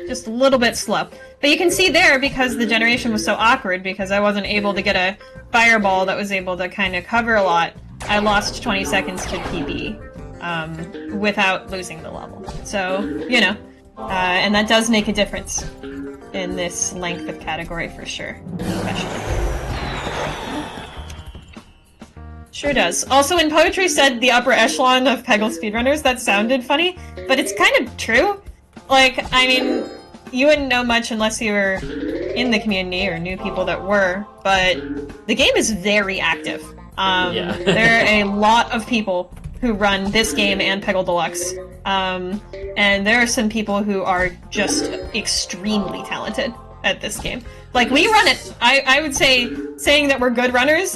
Just a little bit slow. But you can see there, because the generation was so awkward, because I wasn't able to get a fireball that was able to kind of cover a lot, I lost 20 seconds to PB without losing the level. So, you know, and that does make a difference in this length of category for sure, especially. Sure does. Also, when Poetry said the upper echelon of Peggle speedrunners, that sounded funny, but it's kind of true. Like, I mean, you wouldn't know much unless you were in the community or knew people that were, but the game is very active. Yeah. There are a lot of people who run this game and Peggle Deluxe, and there are some people who are just extremely talented at this game. Like, we run it, I would say, saying that we're good runners,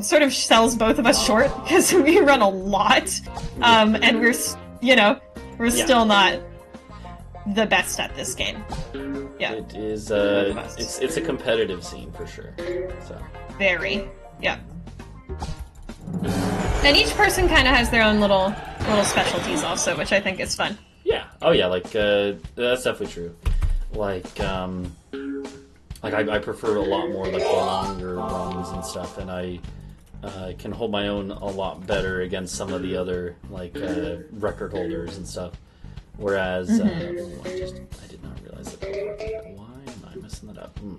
sort of sells both of us short, because we run a lot, and we're, you know, we're still not the best at this game. Yeah. It is, it's a competitive scene, for sure. So. Very. Yeah. And each person kind of has their own little specialties also, which I think is fun. Yeah. Oh yeah, like, that's definitely true. Like, I prefer a lot more, like, the longer runs and stuff, and I can hold my own a lot better against some of the other, like, record holders and stuff. Whereas, I did not realize that was working. Why am I messing that up? We're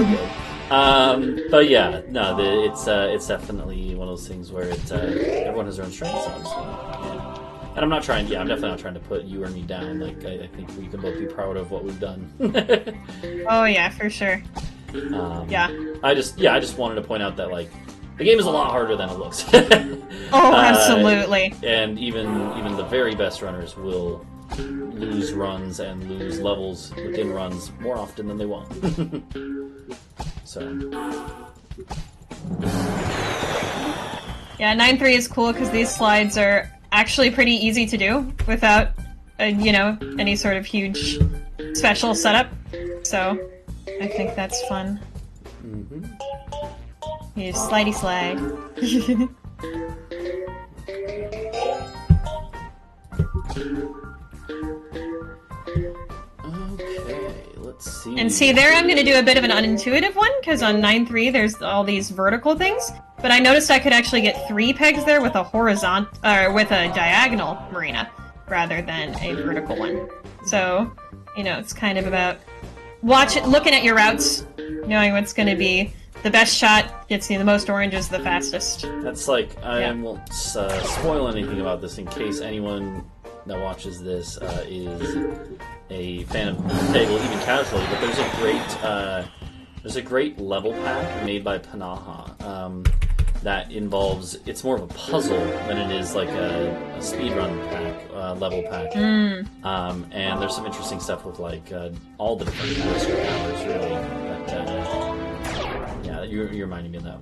good. But yeah, no, it's definitely one of those things where everyone has their own strengths, obviously. Yeah. And I'm definitely not trying to put you or me down. Like, I think we can both be proud of what we've done. Oh yeah, for sure. Yeah. I just wanted to point out that, like, the game is a lot harder than it looks. Oh, absolutely. And even the very best runners will lose runs and lose levels within runs more often than they want. So. Yeah, 9-3 is cool because these slides are actually pretty easy to do without, you know, any sort of huge special setup. So, I think that's fun. Mm-hmm. You slidey slide. Okay, let's see. And see, there I'm going to do a bit of an unintuitive one, because on 9-3 there's all these vertical things. But I noticed I could actually get 3 pegs there with a horizontal, or with a diagonal marina, rather than a vertical one. So, you know, it's kind of about looking at your routes, knowing what's going to be the best shot, gets you the most oranges the fastest. That's like, I won't spoil anything about this in case anyone that watches this is a fan of Peggle, even casually, but there's a great level pack made by Panaha that involves, it's more of a puzzle than it is like a speedrun pack, level pack. And there's some interesting stuff with, like, all the different master powers, really. But, yeah, you're reminding me of that.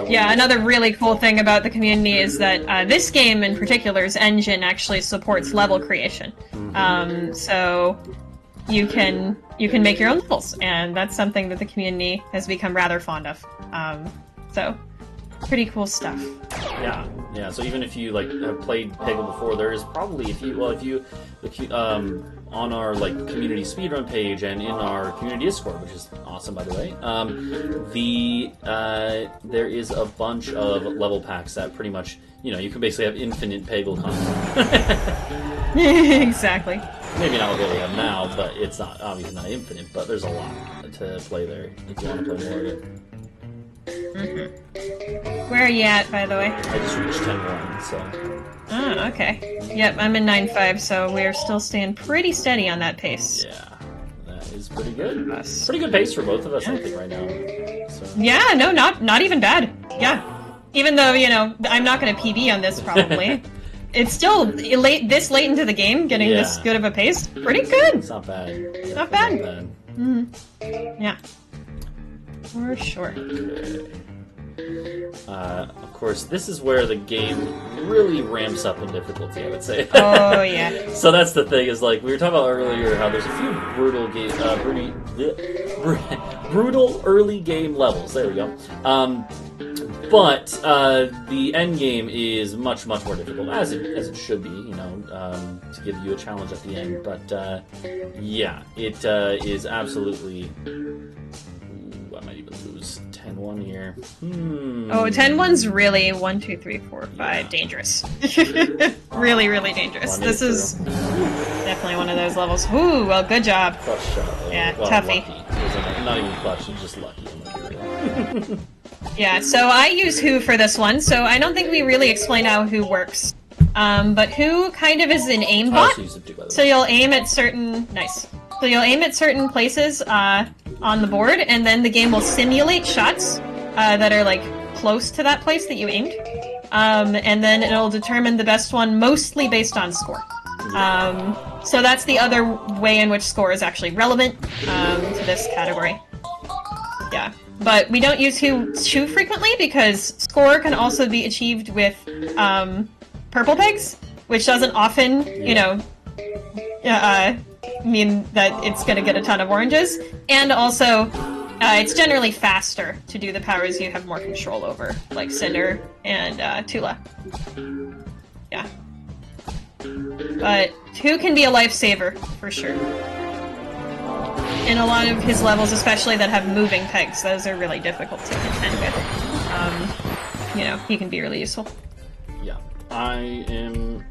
Yeah, another really cool thing about the community is that this game in particular's engine actually supports level creation. So you can make your own levels, and that's something that the community has become rather fond of. So pretty cool stuff. Yeah. So even if you like have played Peggle before, there is probably if you on our like community speedrun page and in our community Discord, which is awesome by the way, there is a bunch of level packs that pretty much you can basically have infinite Peggle content. Exactly. Maybe not what we have now, but it's not obviously not infinite. But there's a lot to play there if you want to play more of it. Where are you at, by the way? I just reached 10-1, so. Oh, okay. Yep, I'm in 9-5, so we're still staying pretty steady on that pace. Yeah, that is pretty good. Pretty good pace for both of us, I think, right now. So. Yeah, no, not even bad. Yeah. Even though, I'm not going to PB on this, probably. It's still this late into the game, getting this good of a pace. Pretty good. It's not bad. It's not bad. Yeah. For sure. Of course, this is where the game really ramps up in difficulty, I would say. Oh, yeah. So that's the thing, is like, we were talking about earlier how there's a few brutal early game levels. There we go. But the end game is much, much more difficult, as it should be, to give you a challenge at the end. But yeah, it is absolutely. I might even lose 10-1 here. Oh, 10-1's really 1, 2, 3, 4, 5 dangerous. Really, really dangerous. This is definitely one of those levels. Ooh, well, good job. Clutch shot. Yeah, toughie. Lucky. Not even clutch, it's just lucky. Yeah, so I use Who for this one, so I don't think we really explain how Who works. But Who kind of is an aimbot. So you'll aim at certain... Nice. So you'll aim at certain places on the board, and then the game will simulate shots that are like close to that place that you aimed. And then it'll determine the best one mostly based on score. So that's the other way in which score is actually relevant to this category. Yeah. But we don't use Who too frequently because score can also be achieved with purple pegs, which doesn't often, mean that it's going to get a ton of oranges. And also, it's generally faster to do the powers you have more control over, like Cinder and Tula. Yeah. But Who can be a lifesaver, for sure. In a lot of his levels, especially that have moving pegs, those are really difficult to contend with. He can be really useful. Yeah. I am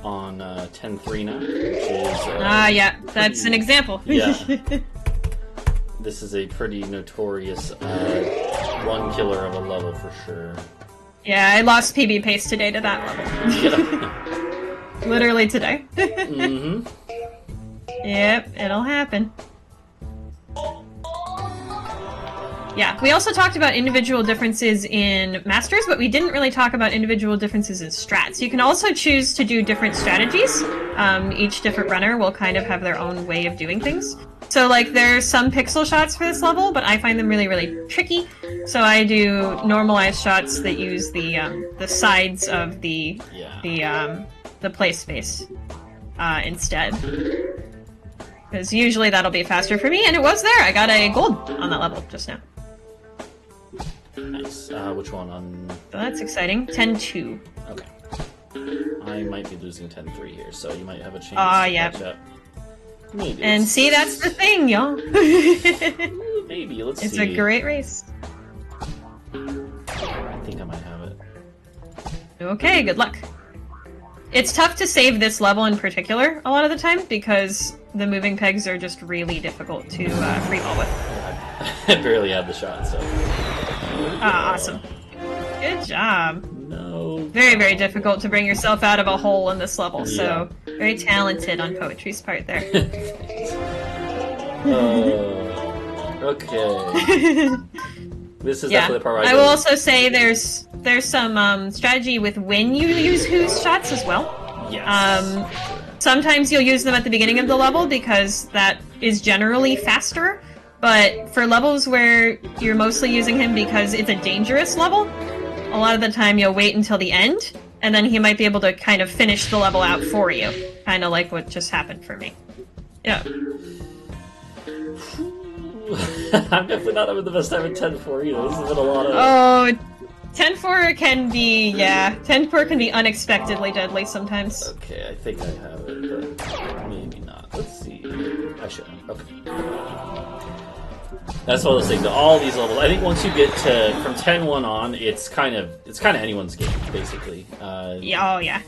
on 10-3 now, which is... yeah, that's an example. Yeah. This is a pretty notorious one killer of a level for sure. Yeah, I lost PB pace today to that level. Yeah. Literally today. Mm-hmm. Yep, it'll happen. Yeah, we also talked about individual differences in masters, but we didn't really talk about individual differences in strats. You can also choose to do different strategies. Each different runner will kind of have their own way of doing things. So, like, there's some pixel shots for this level, but I find them really, really tricky. So I do normalized shots that use the sides of the play space instead. Because usually that'll be faster for me, and it was there. I got a gold on that level just now. Nice. Which one on? So that's exciting. 10-2. Okay. I might be losing 10-3 here, so you might have a chance to catch up. Maybe. And see, that's the thing, y'all. Maybe. Let's see. It's a great race. I think I might have it. Okay, good luck. It's tough to save this level in particular a lot of the time because the moving pegs are just really difficult to freeball with. Yeah, I barely had the shot, so. Awesome. Good job. No. Very, very difficult to bring yourself out of a hole in this level, so very talented on Poetry's part there. Okay. This is definitely the part where I will also say there's some strategy with when you use Who's shots as well. Yes. Sometimes you'll use them at the beginning of the level because that is generally faster, But for levels where you're mostly using him because it's a dangerous level, a lot of the time you'll wait until the end, and then he might be able to kind of finish the level out for you. Kind of like what just happened for me. Yeah. I'm definitely not having the best time in 10-4 either. This has been a lot of... Oh, 10-4 can be, yeah. 10-4 can be unexpectedly deadly sometimes. Okay, I think I have it, but maybe not. Let's see. I should. Okay. That's one of those things. All these levels. I think once you get to from 10-1 on, it's kind of anyone's game, basically. Yeah. Oh yeah.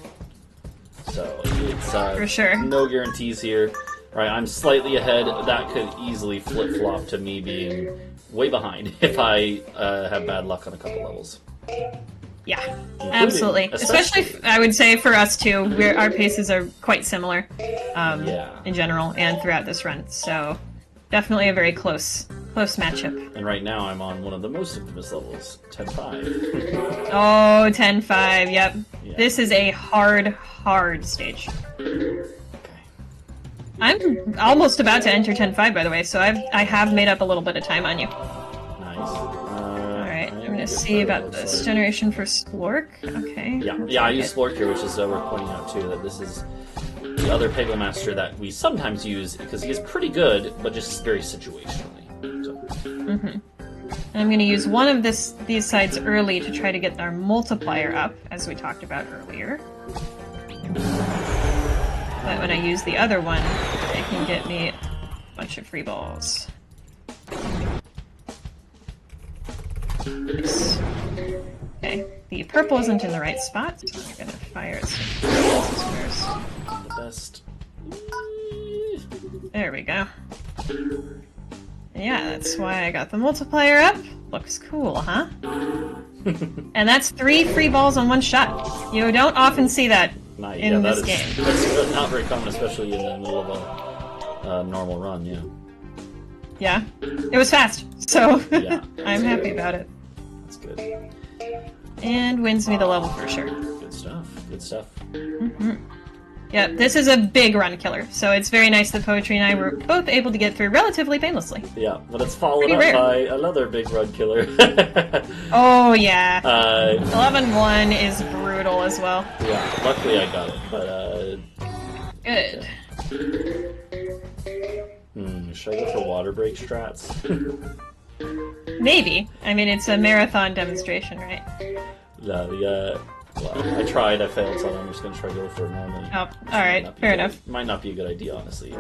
So it's for sure. No guarantees here. Right, I'm slightly ahead. That could easily flip-flop to me being way behind if I have bad luck on a couple levels. Yeah, absolutely. Especially, I would say for us too, our paces are quite similar in general and throughout this run. So definitely a very close matchup. And right now I'm on one of the most infamous levels, 10-5. Oh, 10-5, yep. Yeah. This is a hard stage. I'm almost about to enter 10-5, by the way, so I have made up a little bit of time on you. Nice. Alright, I'm gonna see about this generation for Splork. Okay. Yeah, I use Splork here, which is worth pointing out too, that this is the other Peggle Master that we sometimes use, because he is pretty good, but just very situationally. So. And I'm gonna use one of these sides early to try to get our multiplier up, as we talked about earlier. But when I use the other one, it can get me a bunch of free balls. Oops. Okay, the purple isn't in the right spot, so I'm gonna fire it first. The best. There we go. Yeah, that's why I got the multiplier up. Looks cool, huh? And that's 3 free balls on one shot. You don't often see that. In this game. That's not very common, especially in the middle of a normal run, yeah. Yeah. It was fast, so yeah, I'm happy about it. That's good. And wins me the level for sure. Good stuff. Good stuff. Yeah, this is a big run killer, so it's very nice that Poetry and I were both able to get through relatively painlessly. Yeah, but it's followed up by another big run killer. Oh, yeah. 11-1 is brutal as well. Yeah, luckily I got it, but, Good. Yeah. Should I go for water break strats? Maybe. I mean, it's a marathon demonstration, right? No, well, I tried, I failed, so I'm just going to try to go for a normal. Oh, alright, fair enough. Might not be a good idea, honestly.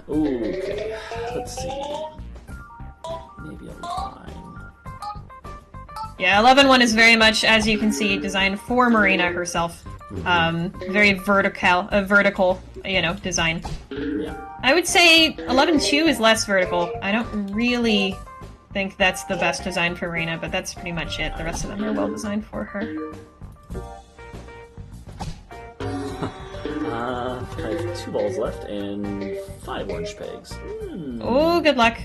Okay, let's see. Maybe I'll be fine. Yeah, 11-1 is very much, as you can see, designed for Marina herself. Very vertical, design. Yeah. I would say 11-2 is less vertical. I don't really think that's the best design for Marina, but that's pretty much it. The rest of them are well designed for her. I have 2 balls left and 5 orange pegs. Oh, good luck.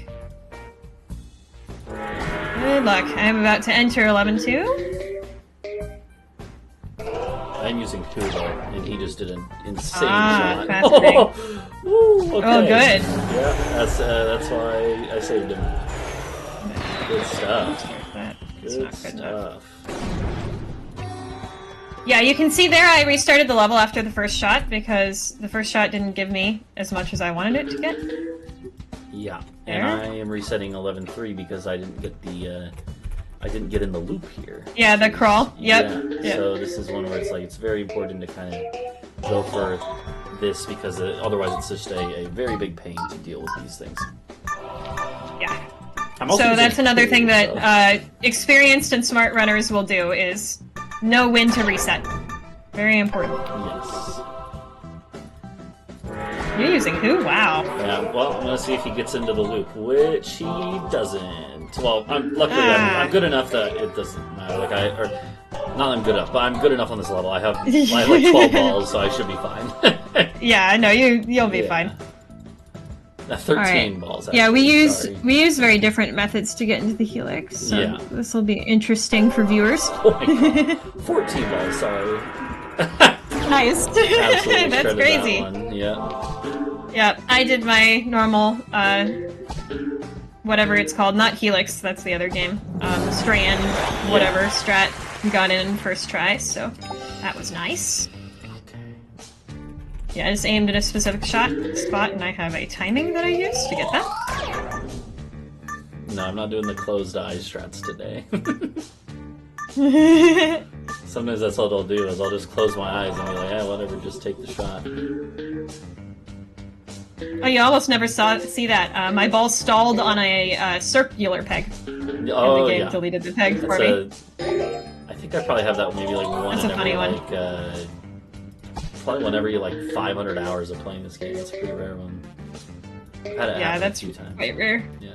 Good luck. I'm about to enter 11-2. I'm using 2 though, and he just did an insane shot. Fascinating. Ooh, okay. Oh, good. Yeah, that's why I saved him. Good stuff. Good stuff. Yeah, you can see there I restarted the level after the first shot because the first shot didn't give me as much as I wanted it to get. Yeah, there. And I am resetting 11-3 because I didn't get the I didn't get in the loop here. Yeah, the crawl. Yep. Yeah. So this is one where it's like it's very important to kind of go for this because otherwise it's just a very big pain to deal with these things. Yeah. So that's another thing that experienced and smart runners will do is know when to reset. Very important. Yes. You're using who? Wow. Yeah, well, I'm gonna see if he gets into the loop, which he doesn't. Well, luckily I'm good enough that it doesn't matter. Like not that I'm good enough, but I'm good enough on this level. I have like 12 balls, so I should be fine. Yeah, no, you'll be fine. 13 balls. Actually, yeah, we use very different methods to get into the helix. So this will be interesting for viewers. Oh my God. 14 balls. Sorry. Nice. Absolutely That's crazy. That one. Yeah. Yeah, I did my normal, whatever it's called, not Helix, that's the other game. Strand, whatever, strat, got in first try, so that was nice. Yeah, I just aimed at a specific spot, and I have a timing that I use to get that. No, I'm not doing the closed eye strats today. Sometimes that's what I'll do, is I'll just close my eyes and be like, yeah, whatever, just take the shot. Oh, you almost never see that. My ball stalled on a circular peg. Oh, and the game yeah. deleted the peg for me. I think I probably have that maybe like one That's in a funny every, one. like, probably whenever you're like 500 hours of playing this game. That's a pretty rare one. I've had it happen that's a few times. quite rare. Yeah.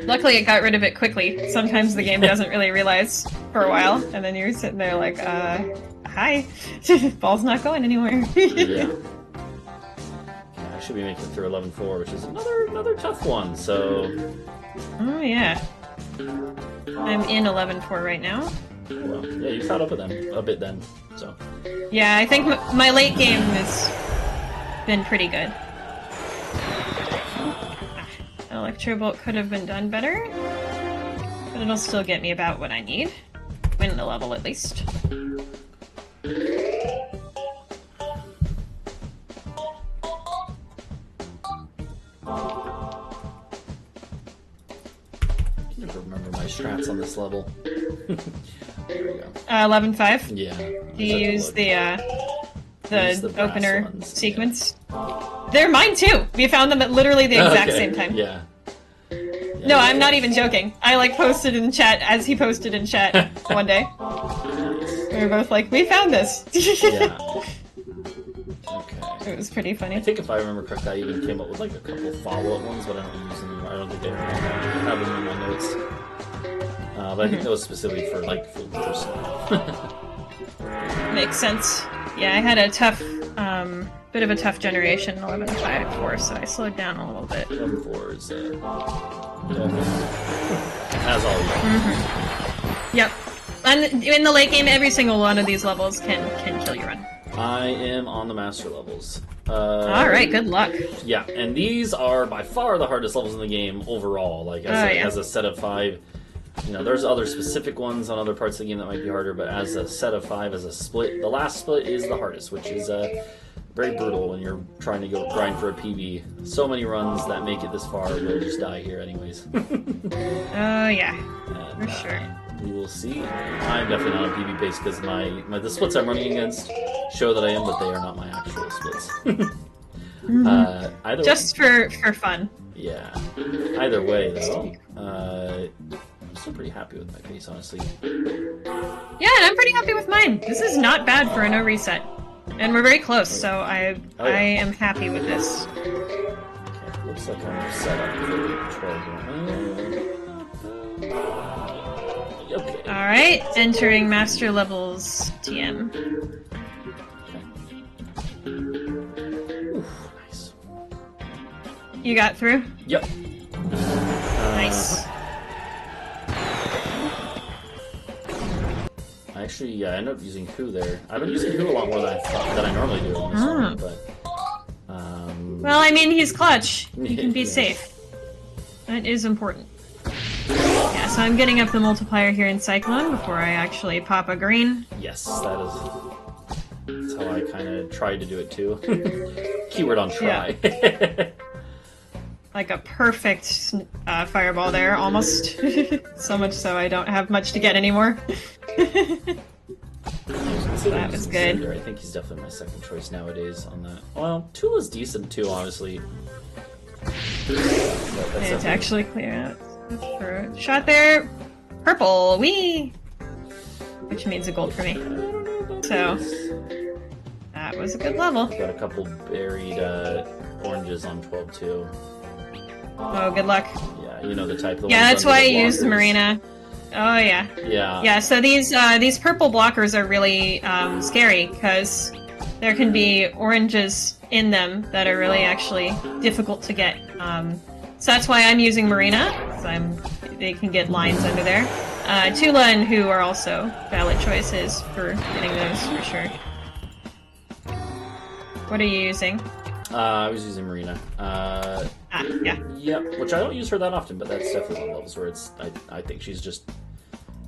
Luckily, it got rid of it quickly. Sometimes the game doesn't really realize for a while, and then you're sitting there like, hi. Ball's not going anywhere. Yeah. I should be making it through 11-4, which is another tough one, so... Oh, yeah. I'm in 11-4 right now. Well, yeah, you caught up with them a bit then, so... Yeah, I think my late game has been pretty good. Electro Bolt could have been done better, but it'll still get me about what I need. Win the level, at least. I never remember my strats on this level. There we go. 11-5. Yeah. Do you use the brass opener ones, sequence? They're mine too! We found them at literally the exact Okay, same time. Yeah. No, I'm not even joking. I like posted in chat as he posted in chat one day. We were both like, we found this! Yeah. Okay. It was pretty funny. I think if I remember correctly, I even came up with like a couple follow-up ones, but I don't use them anymore. I don't think I have them in my notes. But I think that was specifically for like for personnel. Makes sense. Yeah, I had a tough, bit of a tough generation, 11-5-4, so I slowed down a little bit. 11-4 is as always. Mm-hmm. Yep. And in the late game, every single one of these levels can kill your run. I am on the master levels. Alright, good luck. Yeah, and these are by far the hardest levels in the game overall. Like as a set of 5. You know, there's other specific ones on other parts of the game that might be harder, but as a set of 5, as a split, the last split is the hardest, which is very brutal when you're trying to go grind for a PB. So many runs that make it this far will just die here anyways. Oh, yeah. And, for sure. We will see. I'm definitely not on PB pace because the splits I'm running against show that I am, but they are not my actual splits. Either just way. for fun. Yeah. Either way, though, I'm still pretty happy with my pace, honestly. Yeah, and I'm pretty happy with mine. This is not bad for a no reset. And we're very close, so I am happy with this. Okay, looks like I'm set up for 12. Okay. Alright, entering master levels TM. Okay. Oof, nice. You got through? Yep. Nice. Actually, yeah, I ended up using Who there. I've been using Who a lot more than I normally do on this one, but... Well, I mean, he's clutch. He can be Yes. safe. That is important. Yeah, so I'm getting up the multiplier here in Cyclone before I actually pop a green. Yes, that's how I kind of tried to do it too. Keyword on try. Yeah. Like a perfect fireball there, almost. So much so I don't have much to get anymore. That was good. Cinder. I think he's definitely my second choice nowadays on that. Well, Tula's decent too, honestly. It's actually clear out. For a shot there. Purple, wee! Which means a gold for me. So, that was a good level. Got a couple buried oranges on 12 too. Oh, good luck. Yeah, you know the type. The Yeah, ones that's under why I the used blockers. Marina. Oh, yeah. Yeah. Yeah, so these purple blockers are really scary, because there can be oranges in them that are really actually difficult to get. So that's why I'm using Marina, so they can get lines under there. Tula and Who are also valid choices for getting those, for sure. What are you using? I was using Marina. Yeah. Yep, which I don't use her that often, but that's definitely one of those where I think she's just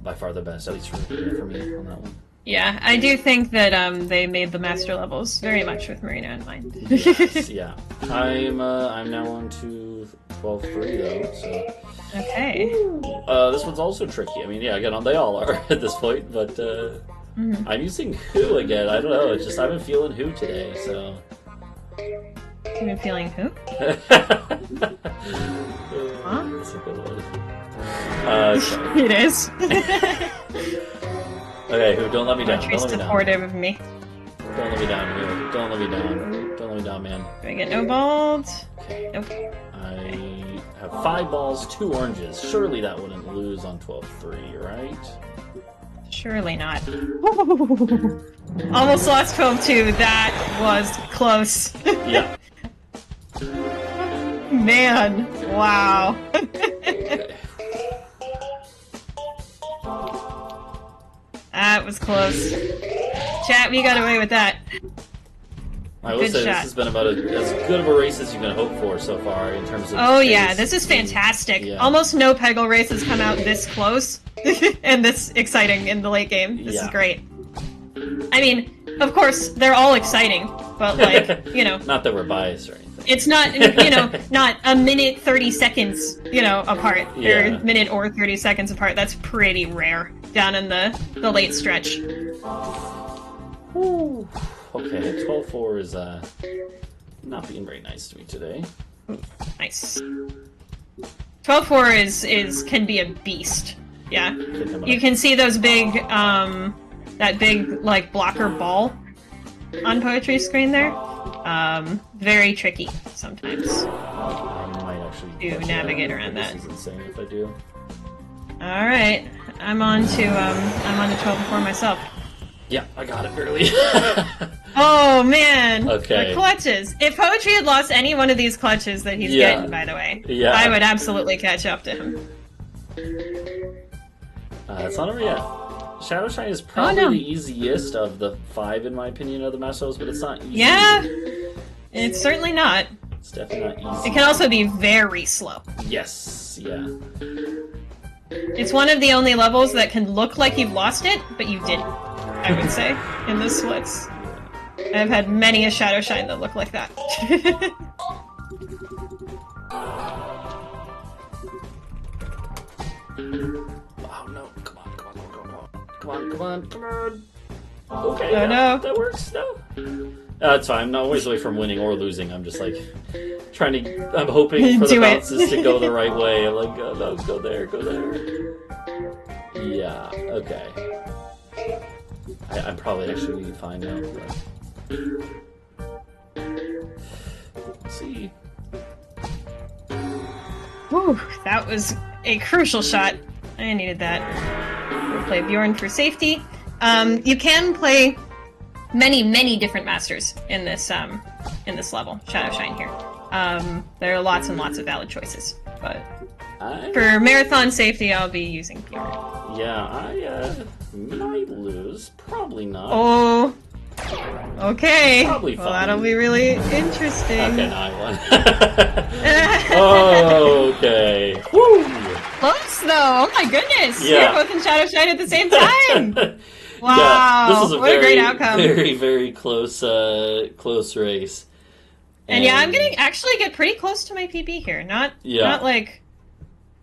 by far the best, at least for me on that one. Yeah, I do think that they made the master levels very much with Marina in mind. Yes, yeah. I'm now on to 12-3 though, so. Okay. This one's also tricky. I mean, yeah, again, they all are at this point, but I'm using Who again. I don't know. It's just I've been feeling Who today, so. You've been feeling who? Huh? That's a good one. It is. Okay, Who? Don't let me down. She's Don't let me down. supportive of me. Don't let me down, Who. Don't let me down. Don't let me down, man. Do I get no balled? Okay. Nope. I have 5 balls, 2 oranges. Surely that wouldn't lose on 12-3, right? Surely not. Almost lost 12-2. That was close. Yeah. Man. Wow. Okay. That was close. Chat, we got away with that. I will Good say shot. this has been about as good of a race as you can hope for so far in terms of. Oh yeah, pace. this is fantastic. Yeah. Almost no Peggle races come out this close and this exciting in the late game. This is Yeah. great. I mean, of course, they're all exciting, but like, you know, Not that we're biased or anything. it's not, you know, not a minute 30 seconds, you know, apart. Yeah. Or minute or 30 seconds apart. That's pretty rare down in the late stretch. Whew. Okay, 12-4 is not being very nice to me today. Nice. 12-4 is can be a beast. Yeah. You can see those big, that big, like, blocker ball on Poetry screen there. Very tricky sometimes. I might actually To navigate around this that. is insane if I do. Alright. I'm on to 12-4 myself. Yeah, I got it early. Oh, man! Okay. The clutches. If Poetry had lost any one of these clutches that he's Yeah. getting, by the way, Yeah. I would absolutely catch up to him. It's not over yet. Shadow Shine is probably no. the easiest of the 5, in my opinion, of the Masters, but it's not easy. Yeah! It's certainly not. It's definitely not easy. It can also be very slow. Yes, yeah. It's one of the only levels that can look like you've lost it, but you didn't, I would say, in the splits. I've had many a Shadow Shine that look like that. Oh no, come on. Okay, Oh, yeah, no. that works, no. It's fine, I'm not always away from winning or losing, I'm just like, I'm hoping for the Do it. bounces to go the right way. I'm like, oh, no, go there. Yeah, okay. I'm probably actually be fine now, but... Let's see. Whew, that was a crucial shot. I needed that. We'll play Bjorn for safety. You can play many different masters in this level, Shadow Shine here. There are lots and lots of valid choices, but for marathon safety, I'll be using Bjorn. Yeah, I might lose. Probably not. Oh, okay. Probably well, fine. that'll be really interesting. Okay, now I won. Okay. Woo! Close though. Oh my goodness. Yeah. You're both in Shadow Shine at the same time. Wow. Yeah, this is a what a very, great outcome. very close race. And yeah, I'm gonna actually get pretty close to my PB here. Not like,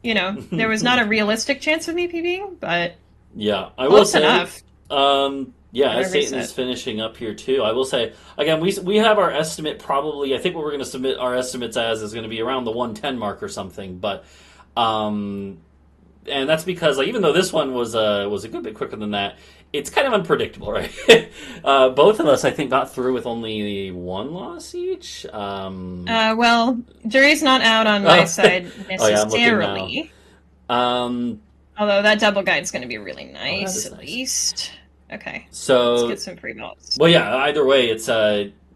you know, there was not a realistic chance of me PBing, but yeah, I will close say, enough. yeah, as Whatever you Satan is said. finishing up here too, I will say again, we have our estimate probably. I think what we're going to submit our estimates as is going to be around the 110 mark or something, but and that's because like even though this one was a good bit quicker than that, it's kind of unpredictable, right? Both of us, I think, got through with only 1 loss each. Well, jury's not out on my side Oh, yeah, I'm looking necessarily. Although that double guide's going to be really nice, is at nice. least. Okay, So let's get some free balls. well, yeah. Either way, it's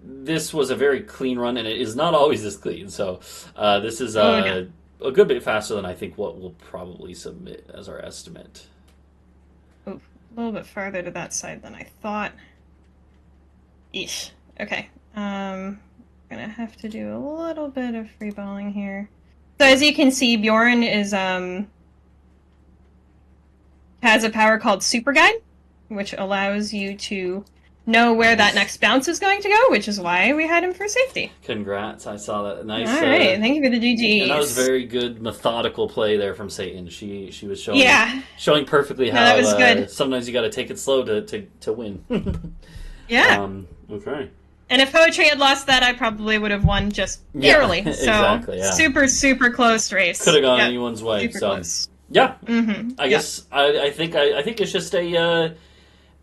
this was a very clean run, and it is not always this clean. So this is no. a good bit faster than I think what we'll probably submit as our estimate. Ooh, a little bit farther to that side than I thought. Eesh. Okay. Gonna have to do a little bit of freeballing here. So as you can see, Bjorn is has a power called Super Guide, which allows you to know where that next bounce is going to go, which is why we had him for safety. Congrats, I saw that. Nice. All right, thank you for the GGs. And that was very good, methodical play there from Satan. She was showing perfectly how that was good. Sometimes you got to take it slow to win. Yeah. Okay. And if Poetry had lost that, I probably would have won just barely. So exactly. Yeah. super close race. Could have gone anyone's way. Super close. Yeah. Mm-hmm. I guess I think it's just I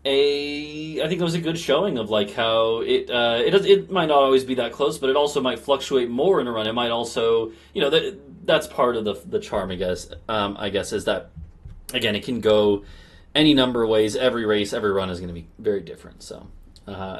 think it was a good showing of like how it might not always be that close, but it also might fluctuate more in a run. It might also that's part of the charm, I guess. Is that again it can go any number of ways. Every race, every run is going to be very different. So,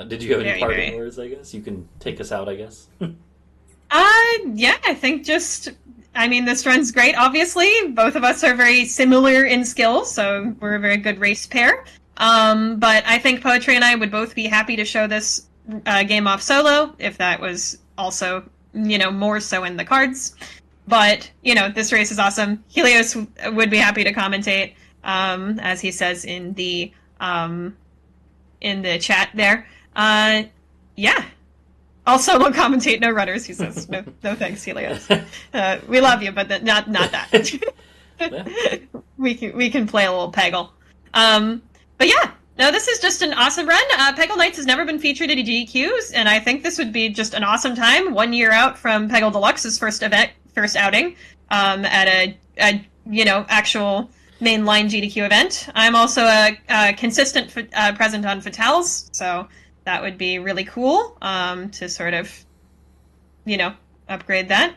did you have any parting words? I guess you can take us out. I guess. Yeah, I think this run's great. Obviously, both of us are very similar in skills, so we're a very good race pair. But I think Poetry and I would both be happy to show this game off solo, if that was also, more so in the cards. But, this race is awesome. Helios would be happy to commentate, as he says in the chat there. Yeah. I'll solo commentate, no runners, he says. No thanks, Helios. We love you, but not that. We can play a little Peggle. But yeah, no, this is just an awesome run. Peggle Nights has never been featured at GDQs, and I think this would be just an awesome time. 1 year out from Peggle Deluxe's first outing, at a actual mainline GDQ event. I'm also a consistent present on Fatales, so that would be really cool to sort of, upgrade that.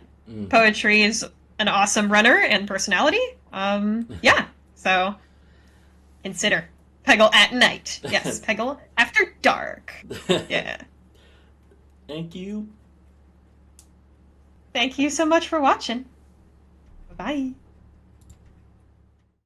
Poetry is an awesome runner and personality. Yeah, so consider Peggle at night. Yes, Peggle after dark. Yeah. Thank you. Thank you so much for watching. Bye.